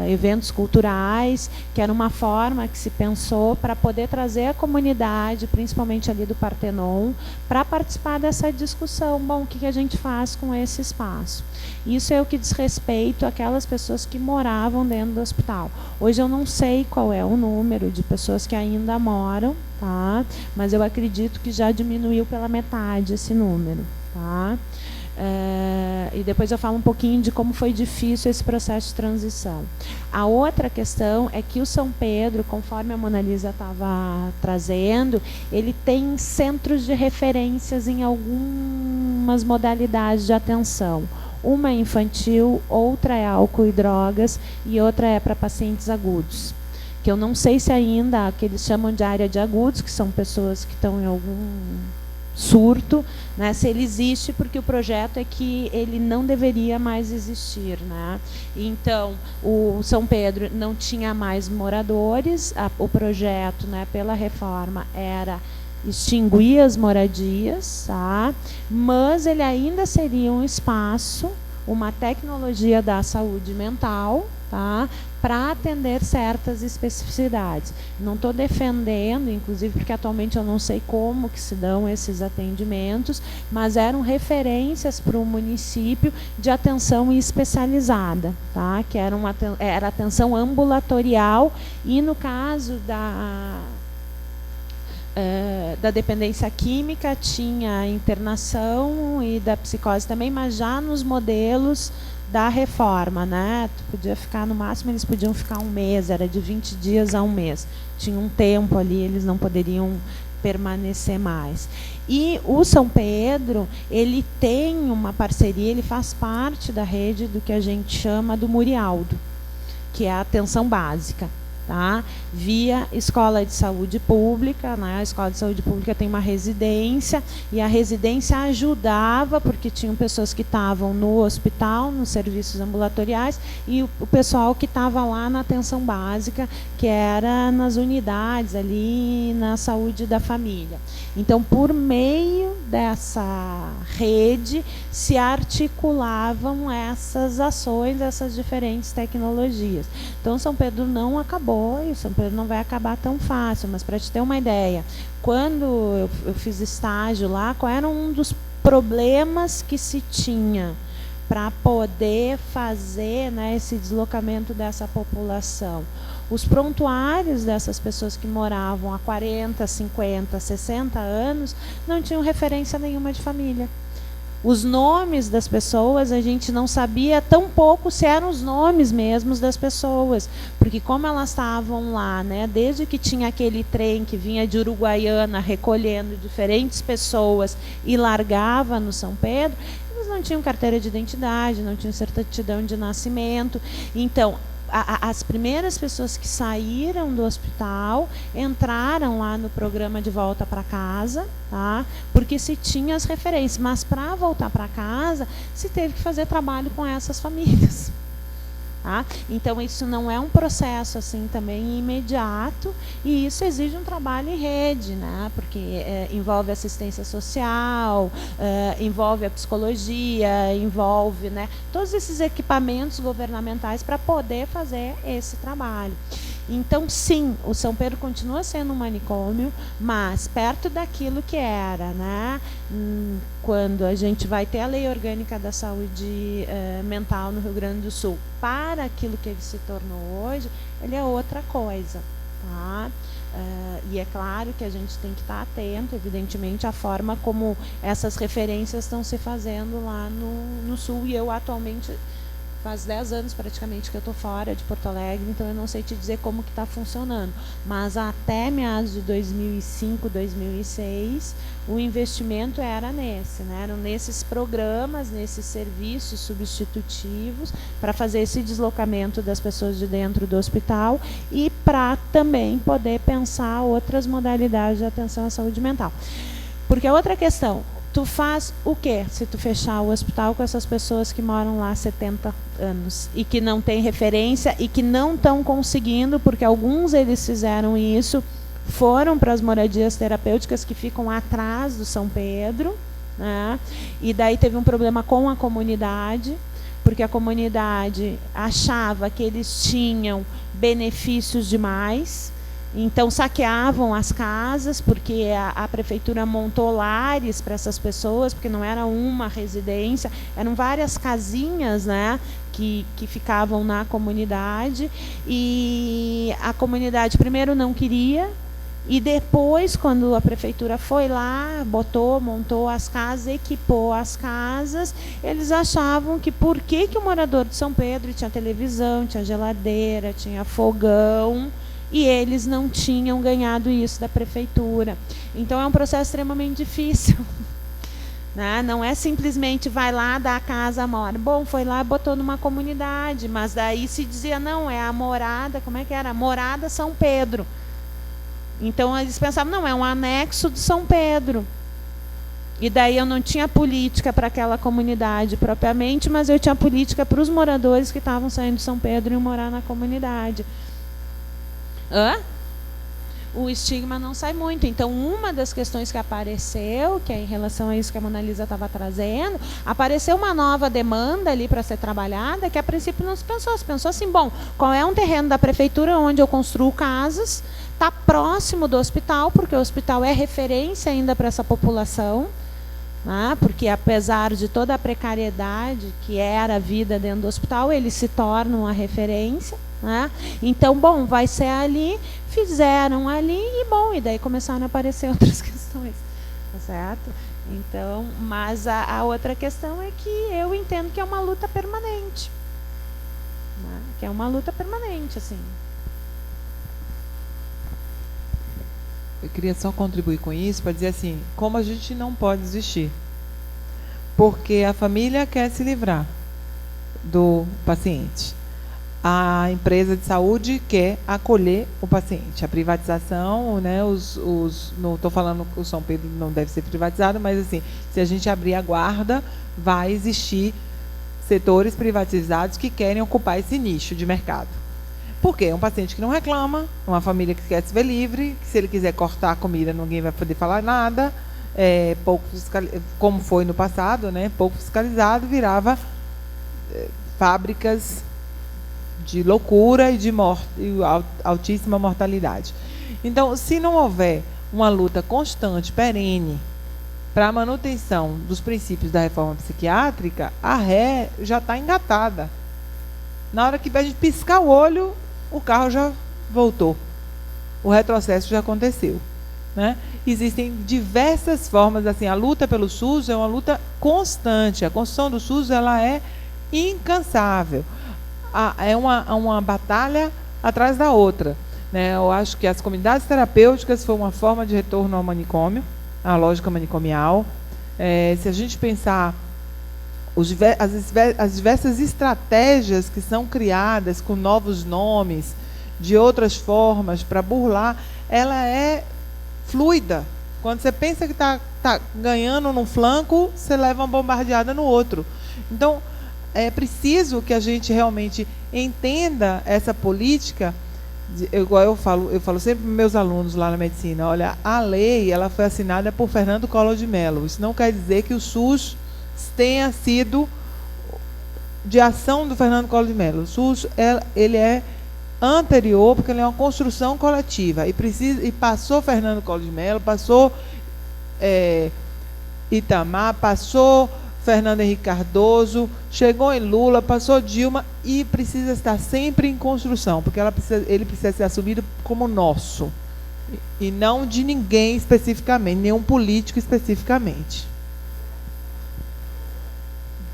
eventos culturais, que era uma forma que se pensou para poder trazer a comunidade, principalmente ali do Partenon, para participar dessa discussão. Bom, o que a gente faz com esse espaço? Isso é o que diz respeito àquelas pessoas que moravam dentro do hospital. Hoje eu não sei qual é o número de pessoas que ainda moram, tá? Mas eu acredito que já diminuiu pela metade esse número. Tá? E depois eu falo um pouquinho de como foi difícil esse processo de transição. A outra questão é que o São Pedro, conforme a Mona Lisa estava trazendo, ele tem centros de referências em algumas modalidades de atenção. Uma é infantil, outra é álcool e drogas e outra é para pacientes agudos. Que eu não sei se ainda, que eles chamam de área de agudos, que são pessoas que estão em algum surto, né, se ele existe, porque o projeto é que ele não deveria mais existir. Né? Então, o São Pedro não tinha mais moradores, o projeto, né, pela reforma era extinguir as moradias, tá? Mas ele ainda seria um espaço, uma tecnologia da saúde mental, tá? Para atender certas especificidades. Não estou defendendo, inclusive porque atualmente eu não sei como que se dão esses atendimentos, mas eram referências para o município de atenção especializada, tá? Que era atenção ambulatorial e no caso da dependência química tinha a internação e da psicose também, mas já nos modelos da reforma, né? Tu podia ficar, no máximo eles podiam ficar 1 mês, era de 20 dias a 1 mês. Tinha um tempo ali, eles não poderiam permanecer mais. E o São Pedro, ele tem uma parceria, ele faz parte da rede do que a gente chama do Murialdo, que é a atenção básica. Tá? Via Escola de Saúde Pública, né? A Escola de Saúde Pública tem uma residência e a residência ajudava, porque tinham pessoas que estavam no hospital, nos serviços ambulatoriais, e o pessoal que estava lá na atenção básica, que era nas unidades ali na saúde da família. Então, por meio dessa rede, se articulavam essas ações, essas diferentes tecnologias. Então, São Pedro não acabou, e São Pedro não vai acabar tão fácil, mas para te ter uma ideia, quando eu fiz estágio lá, qual era um dos problemas que se tinha para poder fazer, né, esse deslocamento dessa população? Os prontuários dessas pessoas que moravam há 40, 50, 60 anos não tinham referência nenhuma de família. Os nomes das pessoas, a gente não sabia tão pouco se eram os nomes mesmos das pessoas, porque como elas estavam lá, né, desde que tinha aquele trem que vinha de Uruguaiana recolhendo diferentes pessoas e largava no São Pedro, eles não tinham carteira de identidade, não tinham certidão de nascimento. Então, as primeiras pessoas que saíram do hospital entraram lá no programa de volta para casa, tá? Porque se tinha as referências, mas para voltar para casa se teve que fazer trabalho com essas famílias. Tá? Então isso não é um processo assim também imediato, e isso exige um trabalho em rede, né? Porque envolve assistência social, envolve a psicologia, envolve, né, todos esses equipamentos governamentais para poder fazer esse trabalho. Então, sim, o São Pedro continua sendo um manicômio, mas perto daquilo que era, né? Quando a gente vai ter a Lei Orgânica da Saúde Mental no Rio Grande do Sul, para aquilo que ele se tornou hoje, ele é outra coisa, tá? E é claro que a gente tem que estar atento, evidentemente, à forma como essas referências estão se fazendo lá no Sul, e eu atualmente faz 10 anos praticamente que eu estou fora de Porto Alegre, então eu não sei te dizer como que está funcionando. Mas até meados de 2005, 2006, o investimento era nesse, né? Eram nesses programas, nesses serviços substitutivos, para fazer esse deslocamento das pessoas de dentro do hospital e para também poder pensar outras modalidades de atenção à saúde mental. Porque a outra questão, tu faz o quê se tu fechar o hospital com essas pessoas que moram lá há 70 anos e que não têm referência e que não estão conseguindo, porque alguns eles fizeram isso, foram para as moradias terapêuticas que ficam atrás do São Pedro, né? E daí teve um problema com a comunidade, porque a comunidade achava que eles tinham benefícios demais. Então saqueavam as casas, porque a prefeitura montou lares para essas pessoas, porque não era uma residência, eram várias casinhas, né, que ficavam na comunidade, e a comunidade primeiro não queria, e depois, quando a prefeitura foi lá, montou as casas, equipou as casas, eles achavam que por que o morador de São Pedro tinha televisão, tinha geladeira, tinha fogão, e eles não tinham ganhado isso da prefeitura. Então é um processo extremamente difícil, né? Não é simplesmente vai lá, dá a casa, mora. Bom, foi lá, botou numa comunidade, mas daí se dizia, não, é a morada, como é que era? Morada São Pedro. Então eles pensavam, não, é um anexo de São Pedro. E daí eu não tinha política para aquela comunidade propriamente, mas eu tinha política para os moradores que estavam saindo de São Pedro e morar na comunidade. o estigma não sai muito. Então, uma das questões que apareceu, que é em relação a isso que a Mona Lisa estava trazendo, apareceu uma nova demanda ali para ser trabalhada, que a princípio não se pensou. Se pensou assim, bom, qual é um terreno da prefeitura onde eu construo casas, está próximo do hospital, porque o hospital é referência ainda para essa população, né? Porque apesar de toda a precariedade que era a vida dentro do hospital, eles se tornam a referência, né? Então, bom, vai ser ali, fizeram ali e bom, e daí começaram a aparecer outras questões, tá certo? Então, mas a outra questão é que eu entendo que é uma luta permanente, né? Que é uma luta permanente, assim. Eu queria só contribuir com isso para dizer assim, como a gente não pode desistir. Porque a família quer se livrar do paciente. A empresa de saúde quer acolher o paciente. A privatização, né, não estou falando que o São Pedro não deve ser privatizado, mas assim, se a gente abrir a guarda, vai existir setores privatizados que querem ocupar esse nicho de mercado. Por quê? É um paciente que não reclama, uma família que quer se ver livre, que se ele quiser cortar a comida, ninguém vai poder falar nada, como foi no passado, né, pouco fiscalizado, virava fábricas de loucura e de altíssima mortalidade. Então, se não houver uma luta constante, perene, para a manutenção dos princípios da reforma psiquiátrica, a ré já está engatada. Na hora que a gente piscar o olho, o carro já voltou. O retrocesso já aconteceu, né? Existem diversas formas, assim, a luta pelo SUS é uma luta constante. A construção do SUS, ela é incansável. É uma batalha atrás da outra, né? Eu acho que as comunidades terapêuticas foi uma forma de retorno ao manicômio, à lógica manicomial. Se a gente pensar as diversas estratégias que são criadas com novos nomes, de outras formas, para burlar, ela é fluida. Quando você pensa que está ganhando num flanco, você leva uma bombardeada no outro. Então, é preciso que a gente realmente entenda essa política. Igual eu falo sempre para meus alunos lá na medicina, olha, a lei ela foi assinada por Fernando Collor de Mello. Isso não quer dizer que o SUS tenha sido de ação do Fernando Collor de Mello. O SUS ele é anterior, porque ele é uma construção coletiva. E passou Fernando Collor de Mello, passou Itamar, passou Fernando Henrique Cardoso, chegou em Lula, passou Dilma, e precisa estar sempre em construção, porque ele precisa ser assumido como nosso, e não de ninguém especificamente, nenhum político especificamente.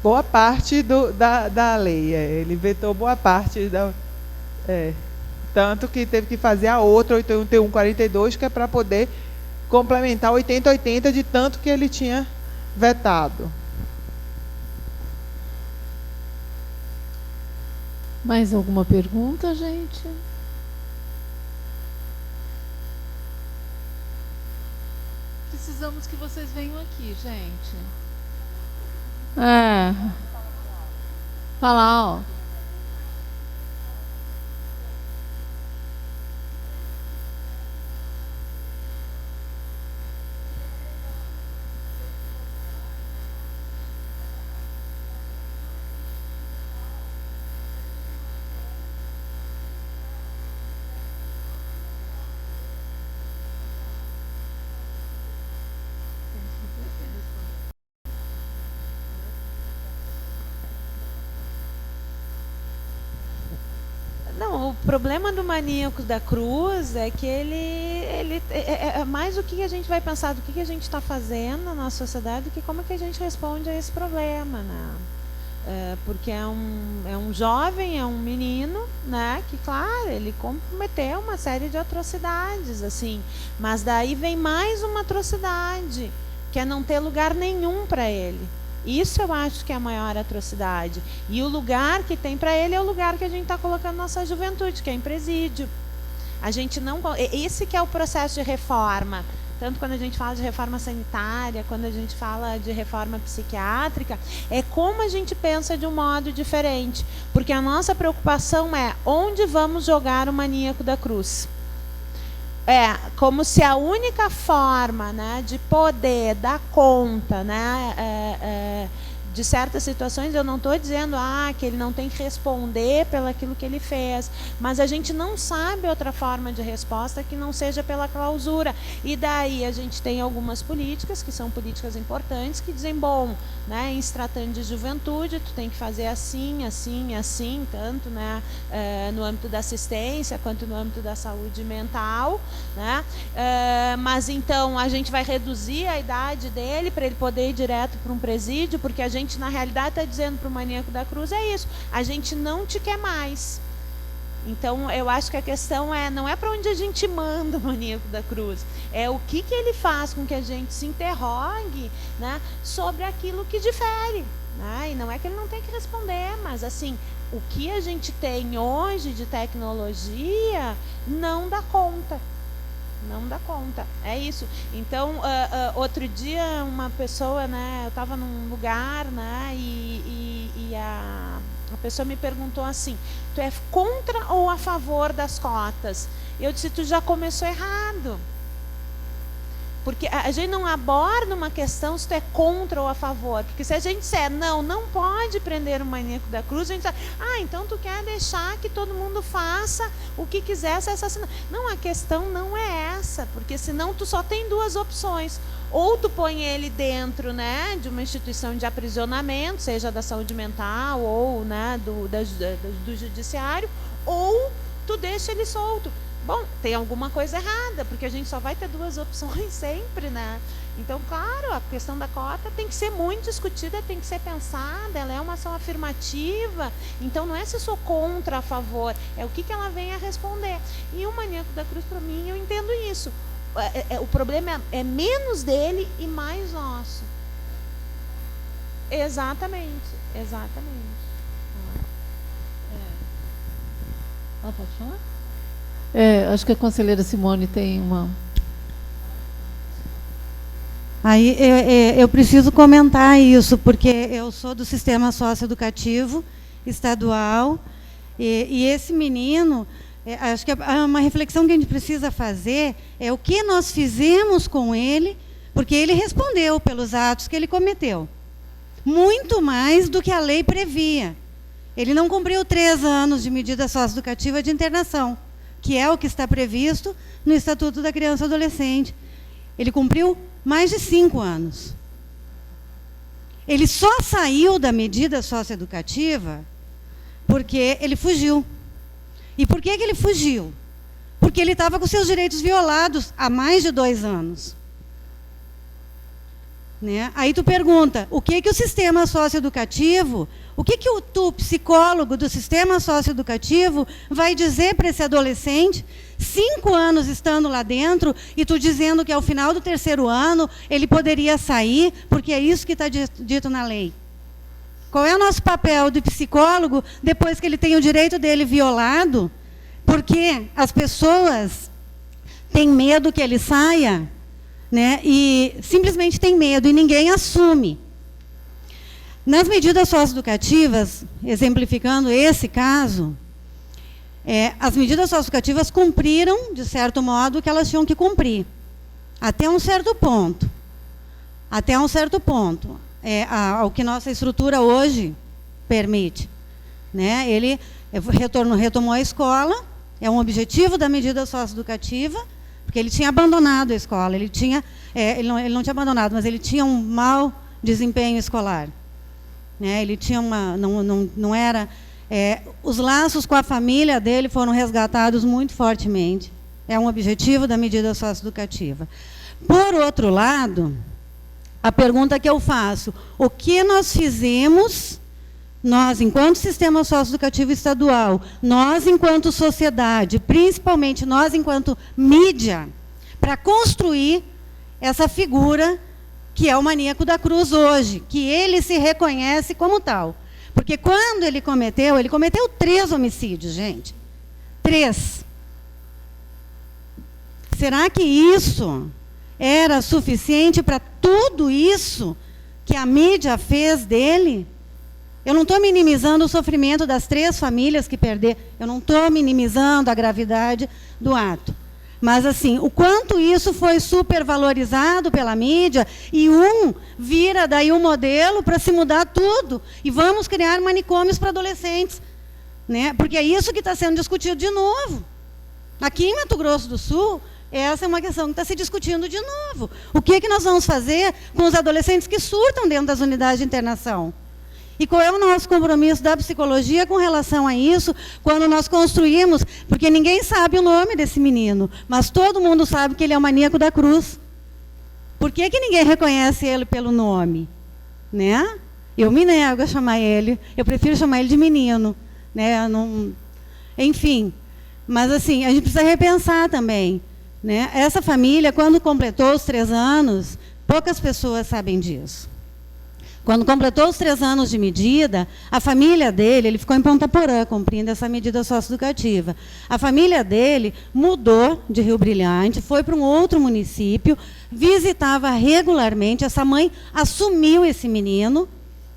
Boa parte da lei, ele vetou boa parte tanto que teve que fazer a outra 8142, que é para poder complementar 8080 de tanto que ele tinha vetado. Mais alguma pergunta, gente? Precisamos que vocês venham aqui, gente. Falar, ó. Não, o problema do maníaco da cruz é que ele é mais o que a gente vai pensar do que a gente está fazendo na nossa sociedade do que como é que a gente responde a esse problema, né? Porque é um jovem, é um menino, né? Que, claro, ele cometeu uma série de atrocidades, assim, mas daí vem mais uma atrocidade, que é não ter lugar nenhum para ele. Isso eu acho que é a maior atrocidade. E o lugar que tem para ele é o lugar que a gente está colocando nossa juventude, que é em presídio. A gente não... Esse que é o processo de reforma. Tanto quando a gente fala de reforma sanitária, quando a gente fala de reforma psiquiátrica, é como a gente pensa de um modo diferente. Porque a nossa preocupação é onde vamos jogar o maníaco da cruz. como se a única forma, né, de poder dar conta, né, de certas situações, eu não estou dizendo que ele não tem que responder pelaquilo que ele fez, mas a gente não sabe outra forma de resposta que não seja pela clausura. E daí a gente tem algumas políticas, que são políticas importantes, que dizem, bom, né, em se tratando de juventude, tu tem que fazer assim, assim, assim, tanto, né, no âmbito da assistência, quanto no âmbito da saúde mental, né, mas então a gente vai reduzir a idade dele para ele poder ir direto para um presídio, porque a gente, na realidade, está dizendo para o maníaco da cruz, é isso, a gente não te quer mais. Então, eu acho que a questão não é para onde a gente manda o maníaco da cruz, é o que ele faz com que a gente se interrogue, né, sobre aquilo que difere. Né? E não é que ele não tem que responder, mas assim, o que a gente tem hoje de tecnologia não dá conta. Não dá conta, é isso. Então, outro dia, uma pessoa, né, eu estava num lugar, né, e a pessoa me perguntou assim, tu é contra ou a favor das cotas? Eu disse, tu já começou errado. Porque a gente não aborda uma questão se tu é contra ou a favor. Porque se a gente disser, não pode prender o maníaco da cruz, a gente diz, então tu quer deixar que todo mundo faça o que quiser se assassinar. Não, a questão não é essa, porque senão tu só tem duas opções. Ou tu põe ele dentro, né, de uma instituição de aprisionamento, seja da saúde mental ou, né, do judiciário, ou tu deixa ele solto. Bom, tem alguma coisa errada, porque a gente só vai ter duas opções sempre, né? Então, claro, a questão da cota tem que ser muito discutida, tem que ser pensada, ela é uma ação afirmativa, então não é se eu sou contra, a favor, é o que ela vem a responder. E o maníaco da cruz, para mim, eu entendo isso. O problema é menos dele e mais nosso. Exatamente. Ela pode falar? Acho que a conselheira Simone tem uma... Aí eu preciso comentar isso, porque eu sou do sistema socioeducativo estadual, e esse menino, acho que uma reflexão que a gente precisa fazer é o que nós fizemos com ele, porque ele respondeu pelos atos que ele cometeu. Muito mais do que a lei previa. Ele não cumpriu 3 anos de medida socioeducativa de internação, que é o que está previsto no Estatuto da Criança e Adolescente. Ele cumpriu mais de 5 anos. Ele só saiu da medida socioeducativa porque ele fugiu. E por que ele fugiu? Porque ele estava com seus direitos violados há mais de 2 anos. Né? Aí tu pergunta, o que o sistema socioeducativo, o que tu, psicólogo do sistema socioeducativo, vai dizer para esse adolescente, 5 anos estando lá dentro, e tu dizendo que ao final do 3º ano ele poderia sair, porque é isso que está dito na lei. Qual é o nosso papel de psicólogo depois que ele tem o direito dele violado? Porque as pessoas têm medo que ele saia, né, e simplesmente tem medo, e ninguém assume. Nas medidas socioeducativas, exemplificando esse caso, as medidas socioeducativas cumpriram, de certo modo, o que elas tinham que cumprir. Até um certo ponto. Até um certo ponto. Ao que nossa estrutura hoje permite. Né? Ele retomou a escola, é um objetivo da medida socioeducativa, porque ele tinha abandonado a escola, ele não tinha abandonado, mas ele tinha um mau desempenho escolar. Né? Ele tinha não era... os laços com a família dele foram resgatados muito fortemente. É um objetivo da medida socioeducativa. Por outro lado, a pergunta que eu faço, o que nós fizemos, nós, enquanto sistema socioeducativo estadual, nós, enquanto sociedade, principalmente nós, enquanto mídia, para construir essa figura que é o maníaco da cruz hoje, que ele se reconhece como tal. Porque quando ele cometeu 3 homicídios, gente. 3. Será que isso era suficiente para tudo isso que a mídia fez dele? Eu não estou minimizando o sofrimento das 3 famílias que perderam, eu não estou minimizando a gravidade do ato. Mas, assim, o quanto isso foi supervalorizado pela mídia e vira daí um modelo para se mudar tudo. E vamos criar manicômios para adolescentes. Né? Porque é isso que está sendo discutido de novo. Aqui em Mato Grosso do Sul, essa é uma questão que está se discutindo de novo. O que nós vamos fazer com os adolescentes que surtam dentro das unidades de internação? E qual é o nosso compromisso da psicologia com relação a isso, quando nós construímos, porque ninguém sabe o nome desse menino, mas todo mundo sabe que ele é o maníaco da cruz. Por que ninguém reconhece ele pelo nome? Né? Eu me nego a chamar ele, eu prefiro chamar ele de menino. Né? Não, enfim, mas assim, a gente precisa repensar também. Né? Essa família, quando completou os 3 anos, poucas pessoas sabem disso. Quando completou os 3 anos de medida, a família dele, ele ficou em Ponta Porã, cumprindo essa medida socioeducativa. A família dele mudou de Rio Brilhante, foi para um outro município, visitava regularmente. Essa mãe assumiu esse menino,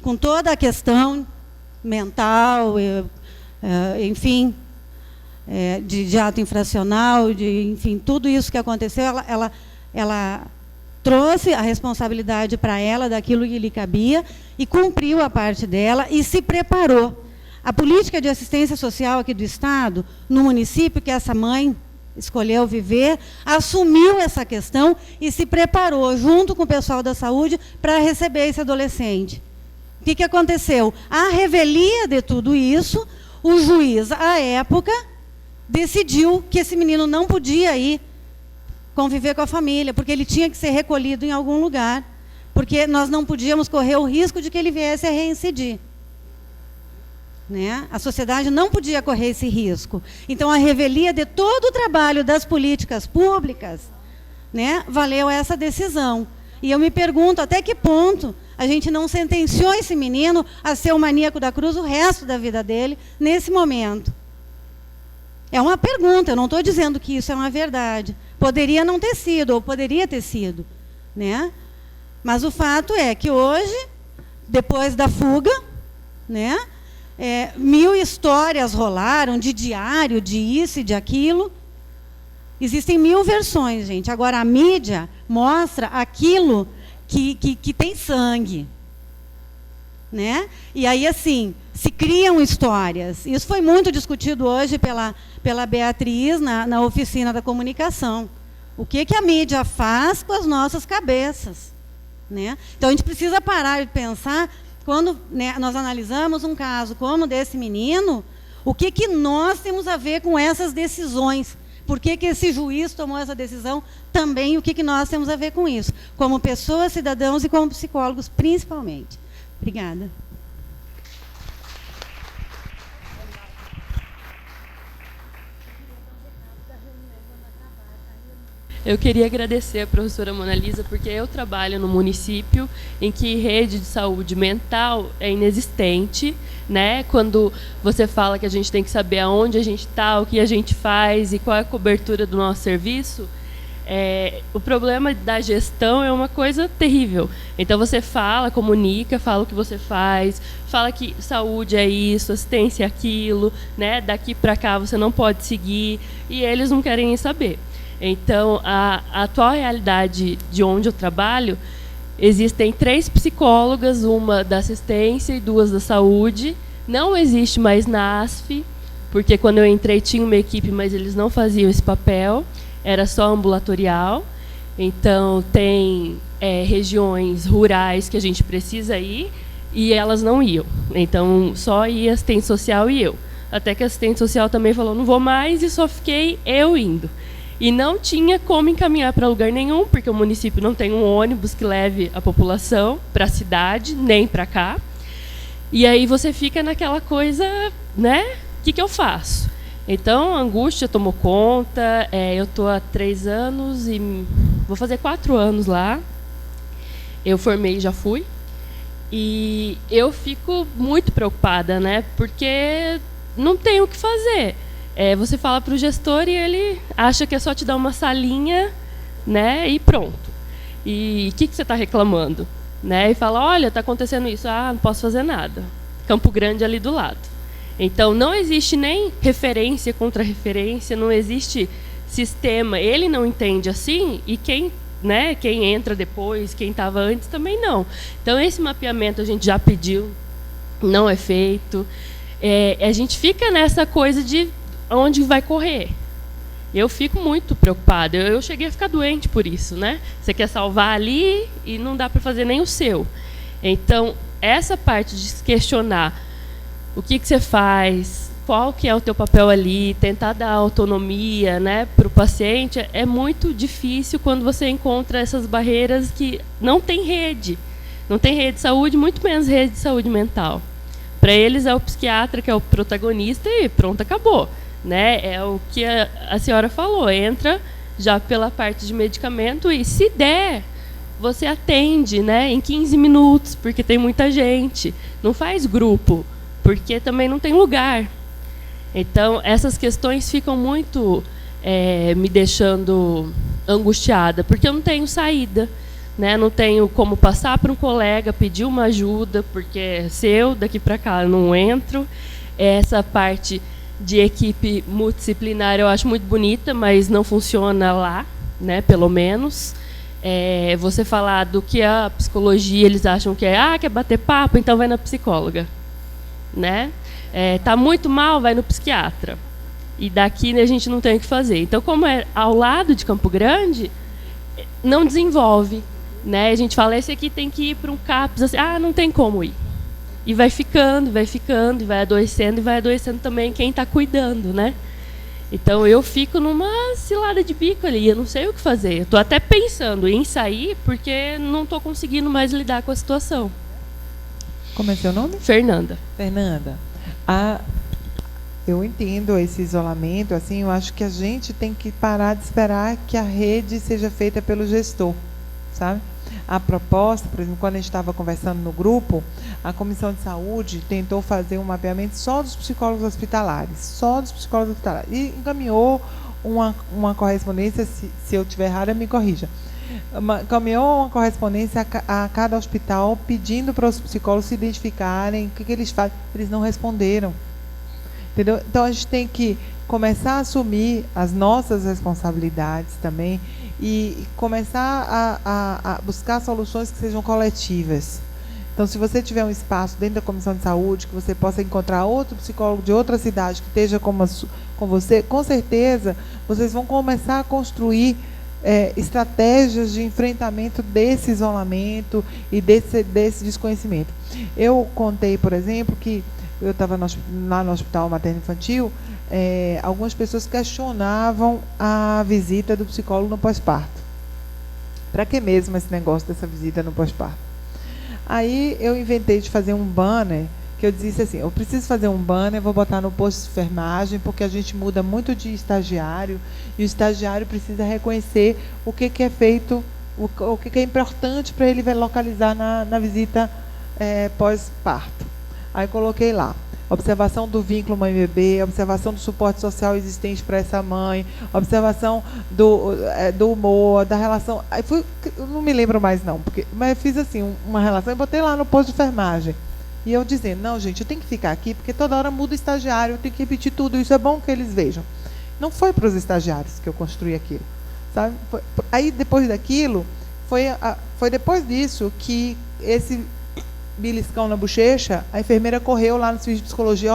com toda a questão mental, enfim, de ato infracional, enfim, tudo isso que aconteceu, ela trouxe a responsabilidade para ela daquilo que lhe cabia e cumpriu a parte dela e se preparou. A política de assistência social aqui do Estado, no município que essa mãe escolheu viver, assumiu essa questão e se preparou, junto com o pessoal da saúde, para receber esse adolescente. O que aconteceu? À revelia de tudo isso, o juiz, à época, decidiu que esse menino não podia ir conviver com a família, porque ele tinha que ser recolhido em algum lugar, porque nós não podíamos correr o risco de que ele viesse a reincidir. Né? A sociedade não podia correr esse risco. Então, a revelia de todo o trabalho das políticas públicas, né, valeu essa decisão. E eu me pergunto até que ponto a gente não sentenciou esse menino a ser o maníaco da cruz o resto da vida dele, nesse momento. É uma pergunta, eu não estou dizendo que isso é uma verdade. Poderia não ter sido, ou poderia ter sido. Né? Mas o fato é que hoje, depois da fuga, né, 1000 histórias rolaram de diário, de isso e de aquilo. Existem 1000 versões, gente. Agora, a mídia mostra aquilo que tem sangue. Né? E aí, assim, se criam histórias. Isso foi muito discutido hoje pela Beatriz na oficina da comunicação. O que a mídia faz com as nossas cabeças? Né? Então, a gente precisa parar e pensar, quando, né, nós analisamos um caso como desse menino, o que nós temos a ver com essas decisões? Por que esse juiz tomou essa decisão? Também o que nós temos a ver com isso? Como pessoas, cidadãos e como psicólogos, principalmente. Obrigada. Eu queria agradecer a professora Mona Lisa, porque eu trabalho no município em que rede de saúde mental é inexistente, né? Quando você fala que a gente tem que saber aonde a gente está, o que a gente faz e qual é a cobertura do nosso serviço, o problema da gestão é uma coisa terrível. Então você fala, comunica, fala o que você faz, fala que saúde é isso, assistência é aquilo, né? Daqui para cá você não pode seguir, e eles não querem nem saber. Então, a atual realidade de onde eu trabalho, existem 3 psicólogas, uma da assistência e 2 da saúde. Não existe mais NASF, porque quando eu entrei tinha uma equipe, mas eles não faziam esse papel, era só ambulatorial. Então, tem regiões rurais que a gente precisa ir e elas não iam. Então, só ia assistente social e eu. Até que a assistente social também falou, não vou mais, e só fiquei eu indo. E não tinha como encaminhar para lugar nenhum, porque o município não tem um ônibus que leve a população para a cidade, nem para cá. E aí você fica naquela coisa, né? O que eu faço? Então, a angústia tomou conta. Eu estou há 3 anos e vou fazer 4 anos lá. Eu formei e já fui. E eu fico muito preocupada, né? Porque não tem o que fazer. Você fala para o gestor e ele acha que é só te dar uma salinha, né, e pronto. E o que você está reclamando? Né? E fala, olha, está acontecendo isso. Ah, não posso fazer nada. Campo Grande ali do lado. Então, não existe nem referência contra referência, não existe sistema ele não entende assim, e quem entra depois, quem estava antes também não. Então, esse mapeamento a gente já pediu, não é feito. A gente fica nessa coisa de onde vai correr. Eu fico muito preocupada. Eu cheguei a ficar doente por isso, né? Você quer salvar ali e não dá para fazer nem o seu. Então, essa parte de se questionar o que você faz, qual que é o teu papel ali, tentar dar autonomia, né, para o paciente, é muito difícil quando você encontra essas barreiras que não tem rede. Não tem rede de saúde, muito menos rede de saúde mental. Para eles é o psiquiatra que é o protagonista e pronto, acabou. Né? É o que a senhora falou, entra já pela parte de medicamento e, se der, você atende, né, em 15 minutos, porque tem muita gente. Não faz grupo, porque também não tem lugar. Então, essas questões ficam muito me deixando angustiada, porque eu não tenho saída. Né? Não tenho como passar para um colega, pedir uma ajuda, porque se eu daqui para cá não entro, essa parte de equipe multidisciplinar eu acho muito bonita, mas não funciona lá, né, pelo menos. Você falar do que a psicologia, eles acham que quer bater papo, então vai na psicóloga. Né? Tá muito mal, vai no psiquiatra. E daqui a gente não tem o que fazer. Então, como é ao lado de Campo Grande, não desenvolve. Né? A gente fala, esse aqui tem que ir para um CAPS, assim, não tem como ir. E vai ficando, e vai adoecendo também quem está cuidando, né? Então, eu fico numa cilada de bico ali, eu não sei o que fazer. Eu estou até pensando em sair, porque não estou conseguindo mais lidar com a situação. Como é seu nome? Fernanda. Fernanda, eu entendo esse isolamento, assim, eu acho que a gente tem que parar de esperar que a rede seja feita pelo gestor, sabe? A proposta, por exemplo, quando a gente estava conversando no grupo, a Comissão de Saúde tentou fazer um mapeamento só dos psicólogos hospitalares, e encaminhou uma correspondência, se eu estiver errada, me corrija. Encaminhou uma correspondência a cada hospital pedindo para os psicólogos se identificarem, o que eles fazem. Eles não responderam. Entendeu? Então, a gente tem que começar a assumir as nossas responsabilidades também e começar a buscar soluções que sejam coletivas. Então, se você tiver um espaço dentro da Comissão de Saúde, que você possa encontrar outro psicólogo de outra cidade que esteja com você, com certeza, vocês vão começar a construir estratégias de enfrentamento desse isolamento e desse desconhecimento. Eu contei, por exemplo, que eu estava lá no Hospital Materno-Infantil, algumas pessoas questionavam a visita do psicólogo no pós-parto. Para que mesmo esse negócio dessa visita no pós-parto? Aí eu inventei de fazer um banner, que eu disse assim, eu preciso fazer um banner, vou botar no posto de enfermagem, porque a gente muda muito de estagiário, e o estagiário precisa reconhecer o que é feito, o que é importante para ele localizar na visita pós-parto. Aí coloquei lá, observação do vínculo mãe-bebê, observação do suporte social existente para essa mãe, observação do humor, da relação. Aí eu não me lembro mais não, mas eu fiz assim, uma relação e botei lá no posto de enfermagem. E eu dizendo, não, gente, eu tenho que ficar aqui, porque toda hora muda o estagiário, eu tenho que repetir tudo, isso é bom que eles vejam. Não foi para os estagiários que eu construí aquilo. Sabe? Aí, depois daquilo, foi depois disso que esse beliscão na bochecha, a enfermeira correu lá no serviço de psicologia,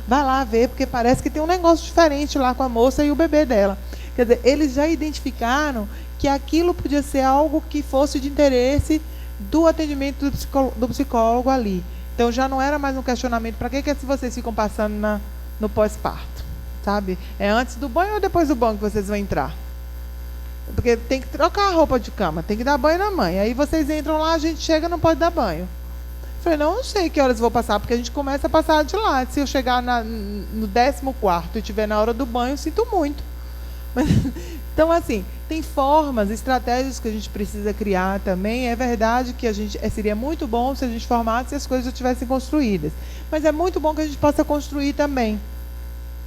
vai lá ver, porque parece que tem um negócio diferente lá com a moça e o bebê dela. Quer dizer, eles já identificaram que aquilo podia ser algo que fosse de interesse do atendimento do psicólogo ali. Então, já não era mais um questionamento, para que vocês ficam passando no pós-parto, sabe? É antes do banho ou depois do banho que vocês vão entrar? Porque tem que trocar a roupa de cama, tem que dar banho na mãe. Aí vocês entram lá, a gente chega, não pode dar banho. Falei, não sei que horas vou passar, porque a gente começa a passar de lá. Se eu chegar no 14º e estiver na hora do banho, eu sinto muito. Então, assim, tem formas, estratégias que a gente precisa criar também. É verdade que seria muito bom se a gente formasse e as coisas já estivessem construídas. Mas é muito bom que a gente possa construir também.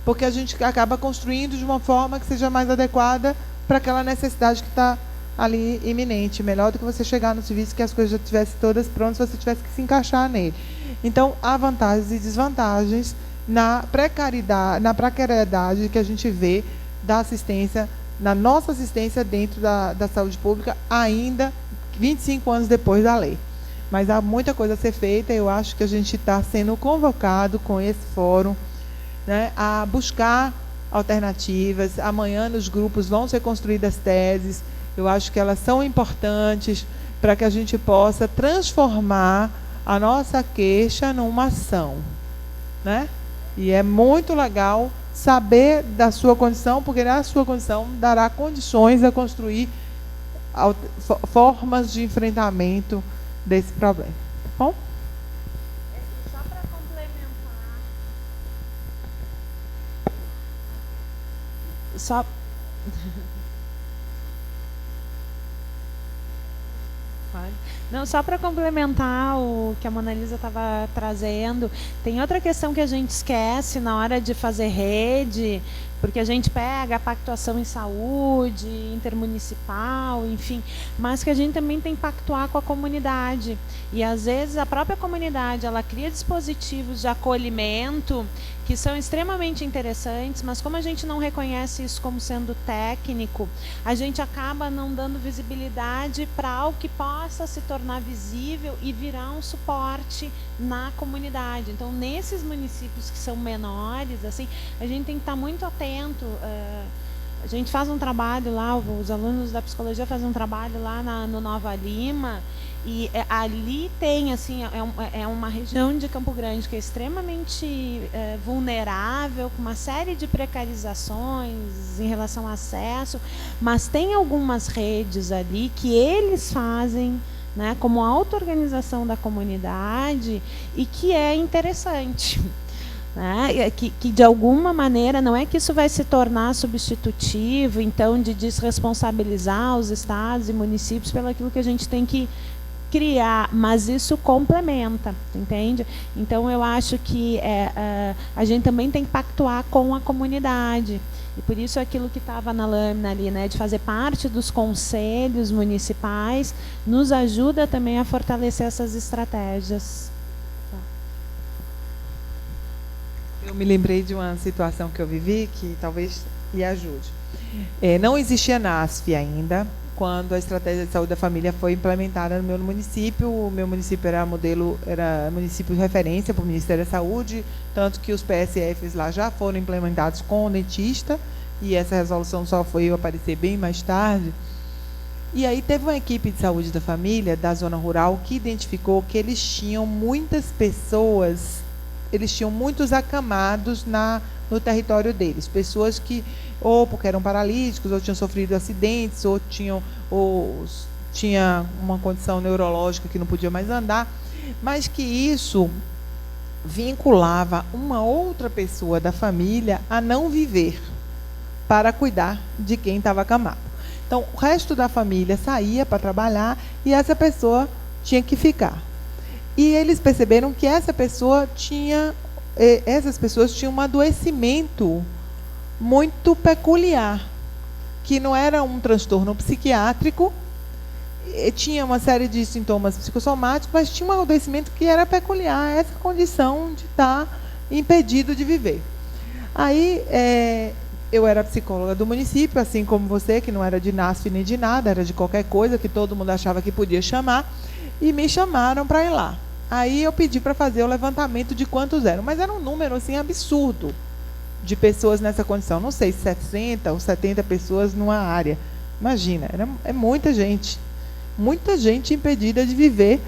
Porque a gente acaba construindo de uma forma que seja mais adequada para aquela necessidade que está ali iminente. Melhor do que você chegar no serviço que as coisas já estivessem todas prontas, você tivesse que se encaixar nele. Então, há vantagens e desvantagens na precariedade que a gente vê da assistência na nossa assistência dentro da saúde pública, ainda 25 anos depois da lei. Mas há muita coisa a ser feita, eu acho que a gente está sendo convocado com esse fórum, né, a buscar alternativas. Amanhã nos grupos vão ser construídas teses, eu acho que elas são importantes para que a gente possa transformar a nossa queixa numa ação, né? E é muito legal saber da sua condição, porque na sua condição dará condições a construir formas de enfrentamento desse problema. Tá bom? Só para complementar. Não, só para complementar o que a Mona Lisa estava trazendo, tem outra questão que a gente esquece na hora de fazer rede, porque a gente pega a pactuação em saúde, intermunicipal, enfim, mas que a gente também tem que pactuar com a comunidade. E, às vezes, a própria comunidade, ela cria dispositivos de acolhimento que são extremamente interessantes, mas como a gente não reconhece isso como sendo técnico, a gente acaba não dando visibilidade para algo que possa se tornar visível e virar um suporte na comunidade. Então, nesses municípios que são menores, assim, a gente tem que estar muito atento. A gente faz um trabalho lá, os alunos da psicologia fazem um trabalho lá no Nova Lima, e ali tem, assim, é uma região de Campo Grande que é extremamente vulnerável, com uma série de precarizações em relação ao acesso, mas tem algumas redes ali que eles fazem, né, como auto-organização da comunidade, e que é interessante. Né, que de alguma maneira, não é que isso vai se tornar substitutivo, então, de desresponsabilizar os estados e municípios pelo aquilo que a gente tem que criar, mas isso complementa, entende? Então, eu acho que a gente também tem que pactuar com a comunidade. E por isso aquilo que estava na lâmina ali, né, de fazer parte dos conselhos municipais, nos ajuda também a fortalecer essas estratégias. Eu me lembrei de uma situação que eu vivi que talvez lhe ajude. Não existia NASF ainda quando a estratégia de saúde da família foi implementada no meu município. O meu município era município de referência para o Ministério da Saúde, tanto que os PSFs lá já foram implementados com o dentista, e essa resolução só foi aparecer bem mais tarde. E aí teve uma equipe de saúde da família da zona rural que identificou que eles tinham muitas pessoas, eles tinham muitos acamados no território deles, pessoas que ou porque eram paralíticos, ou tinham sofrido acidentes, ou tinha uma condição neurológica que não podia mais andar, mas que isso vinculava uma outra pessoa da família a não viver para cuidar de quem estava acamado. Então, o resto da família saía para trabalhar e essa pessoa tinha que ficar. E eles perceberam que essas pessoas tinham um adoecimento muito peculiar, que não era um transtorno psiquiátrico, tinha uma série de sintomas psicossomáticos, mas tinha um adoecimento que era peculiar, essa condição de estar impedido de viver. Aí, eu era psicóloga do município, assim como você, que não era de NASF nem de nada, era de qualquer coisa que todo mundo achava que podia chamar, e me chamaram para ir lá. Aí eu pedi para fazer o levantamento de quantos eram, mas era um número assim absurdo de pessoas nessa condição. Não sei, 60 ou 70 pessoas numa área. Imagina, é muita gente impedida de viver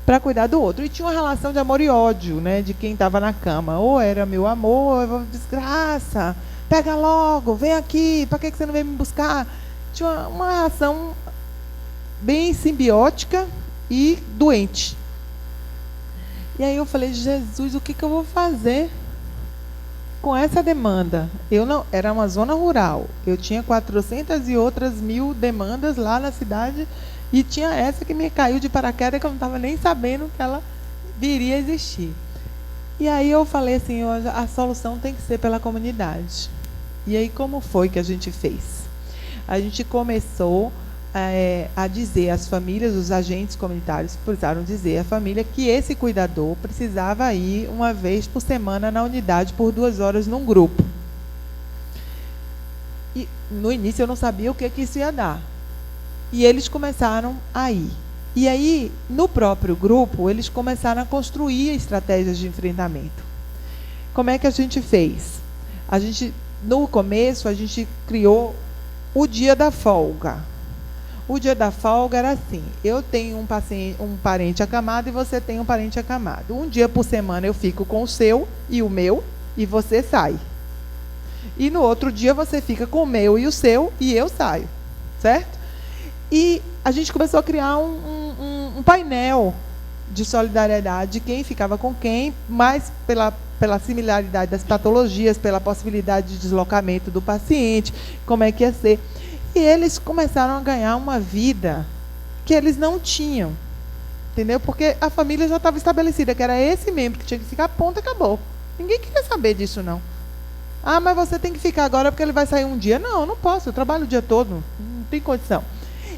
para cuidar do outro. E tinha uma relação de amor e ódio, né, de quem estava na cama. Ou era meu amor, ou desgraça, pega logo, vem aqui, para que você não veio me buscar? Tinha uma relação bem simbiótica e doente. E aí eu falei, Jesus, o que eu vou fazer com essa demanda? Era uma zona rural, eu tinha 400 e outras 1000 demandas lá na cidade, e tinha essa que me caiu de paraquedas, que eu não estava nem sabendo que ela viria a existir. E aí eu falei assim, a solução tem que ser pela comunidade. E aí como foi que a gente fez? A gente começou a dizer às famílias, os agentes comunitários precisaram dizer à família que esse cuidador precisava ir uma vez por semana na unidade por 2 horas num grupo. E no início eu não sabia o que isso ia dar. E eles começaram a ir. E aí, no próprio grupo, eles começaram a construir estratégias de enfrentamento. Como é que a gente fez? No começo, a gente criou o dia da folga. O dia da folga era assim: eu tenho um parente acamado e você tem um parente acamado. Um dia por semana eu fico com o seu e o meu, e você sai. E no outro dia você fica com o meu e o seu, e eu saio. Certo? E a gente começou a criar um painel de solidariedade de quem ficava com quem, mais pela similaridade das patologias, pela possibilidade de deslocamento do paciente, como é que ia ser. E eles começaram a ganhar uma vida que eles não tinham, entendeu? Porque a família já estava estabelecida, que era esse membro que tinha que ficar, ponto, acabou. Ninguém queria saber disso, não. Ah, mas você tem que ficar agora porque ele vai sair um dia. Não, eu não posso, eu trabalho o dia todo, não tem condição.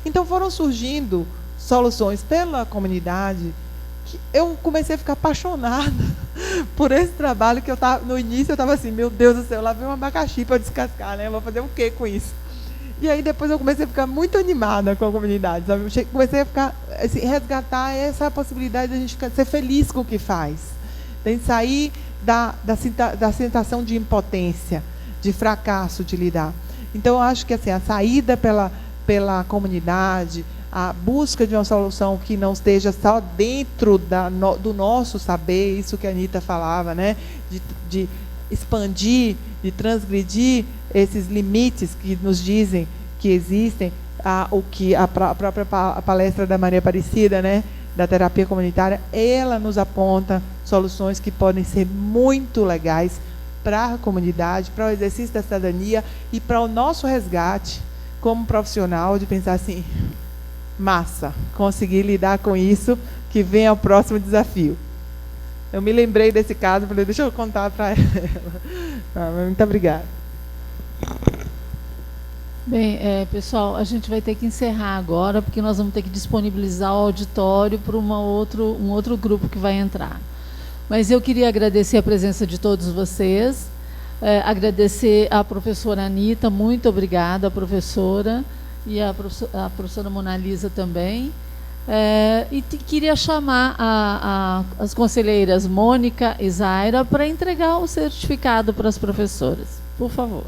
Então foram surgindo soluções pela comunidade, que eu comecei a ficar apaixonada por esse trabalho, que no início eu estava assim, meu Deus do céu, lá vem um abacaxi para descascar, né? Eu vou fazer o quê com isso? E aí depois eu comecei a ficar muito animada com a comunidade, sabe? Eu comecei a ficar, assim, resgatar essa possibilidade de a gente ser feliz com o que faz. Tem que sair da sensação de impotência, de fracasso de lidar. Então eu acho que assim, a saída pela comunidade, a busca de uma solução que não esteja só dentro do nosso saber, isso que a Anita falava, né? De expandir, de transgredir esses limites que nos dizem que existem, o que a própria palestra da Maria Aparecida, né, da terapia comunitária, ela nos aponta soluções que podem ser muito legais para a comunidade, para o exercício da cidadania e para o nosso resgate como profissional, de pensar assim, massa, conseguir lidar com isso, que vem ao próximo desafio. Eu me lembrei desse caso, falei, deixa eu contar para ela. Muito obrigada. Bem, pessoal, a gente vai ter que encerrar agora, porque nós vamos ter que disponibilizar o auditório para um outro grupo que vai entrar. Mas eu queria agradecer a presença de todos vocês, agradecer à professora Anita, muito obrigada, professora, e a professora Monalisa também. E queria chamar as conselheiras Mônica e Zaira para entregar o certificado para as professoras. Por favor.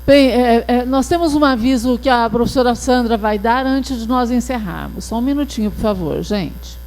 Bem, nós temos um aviso que a professora Sandra vai dar antes de nós encerrarmos. Só um minutinho, por favor, gente.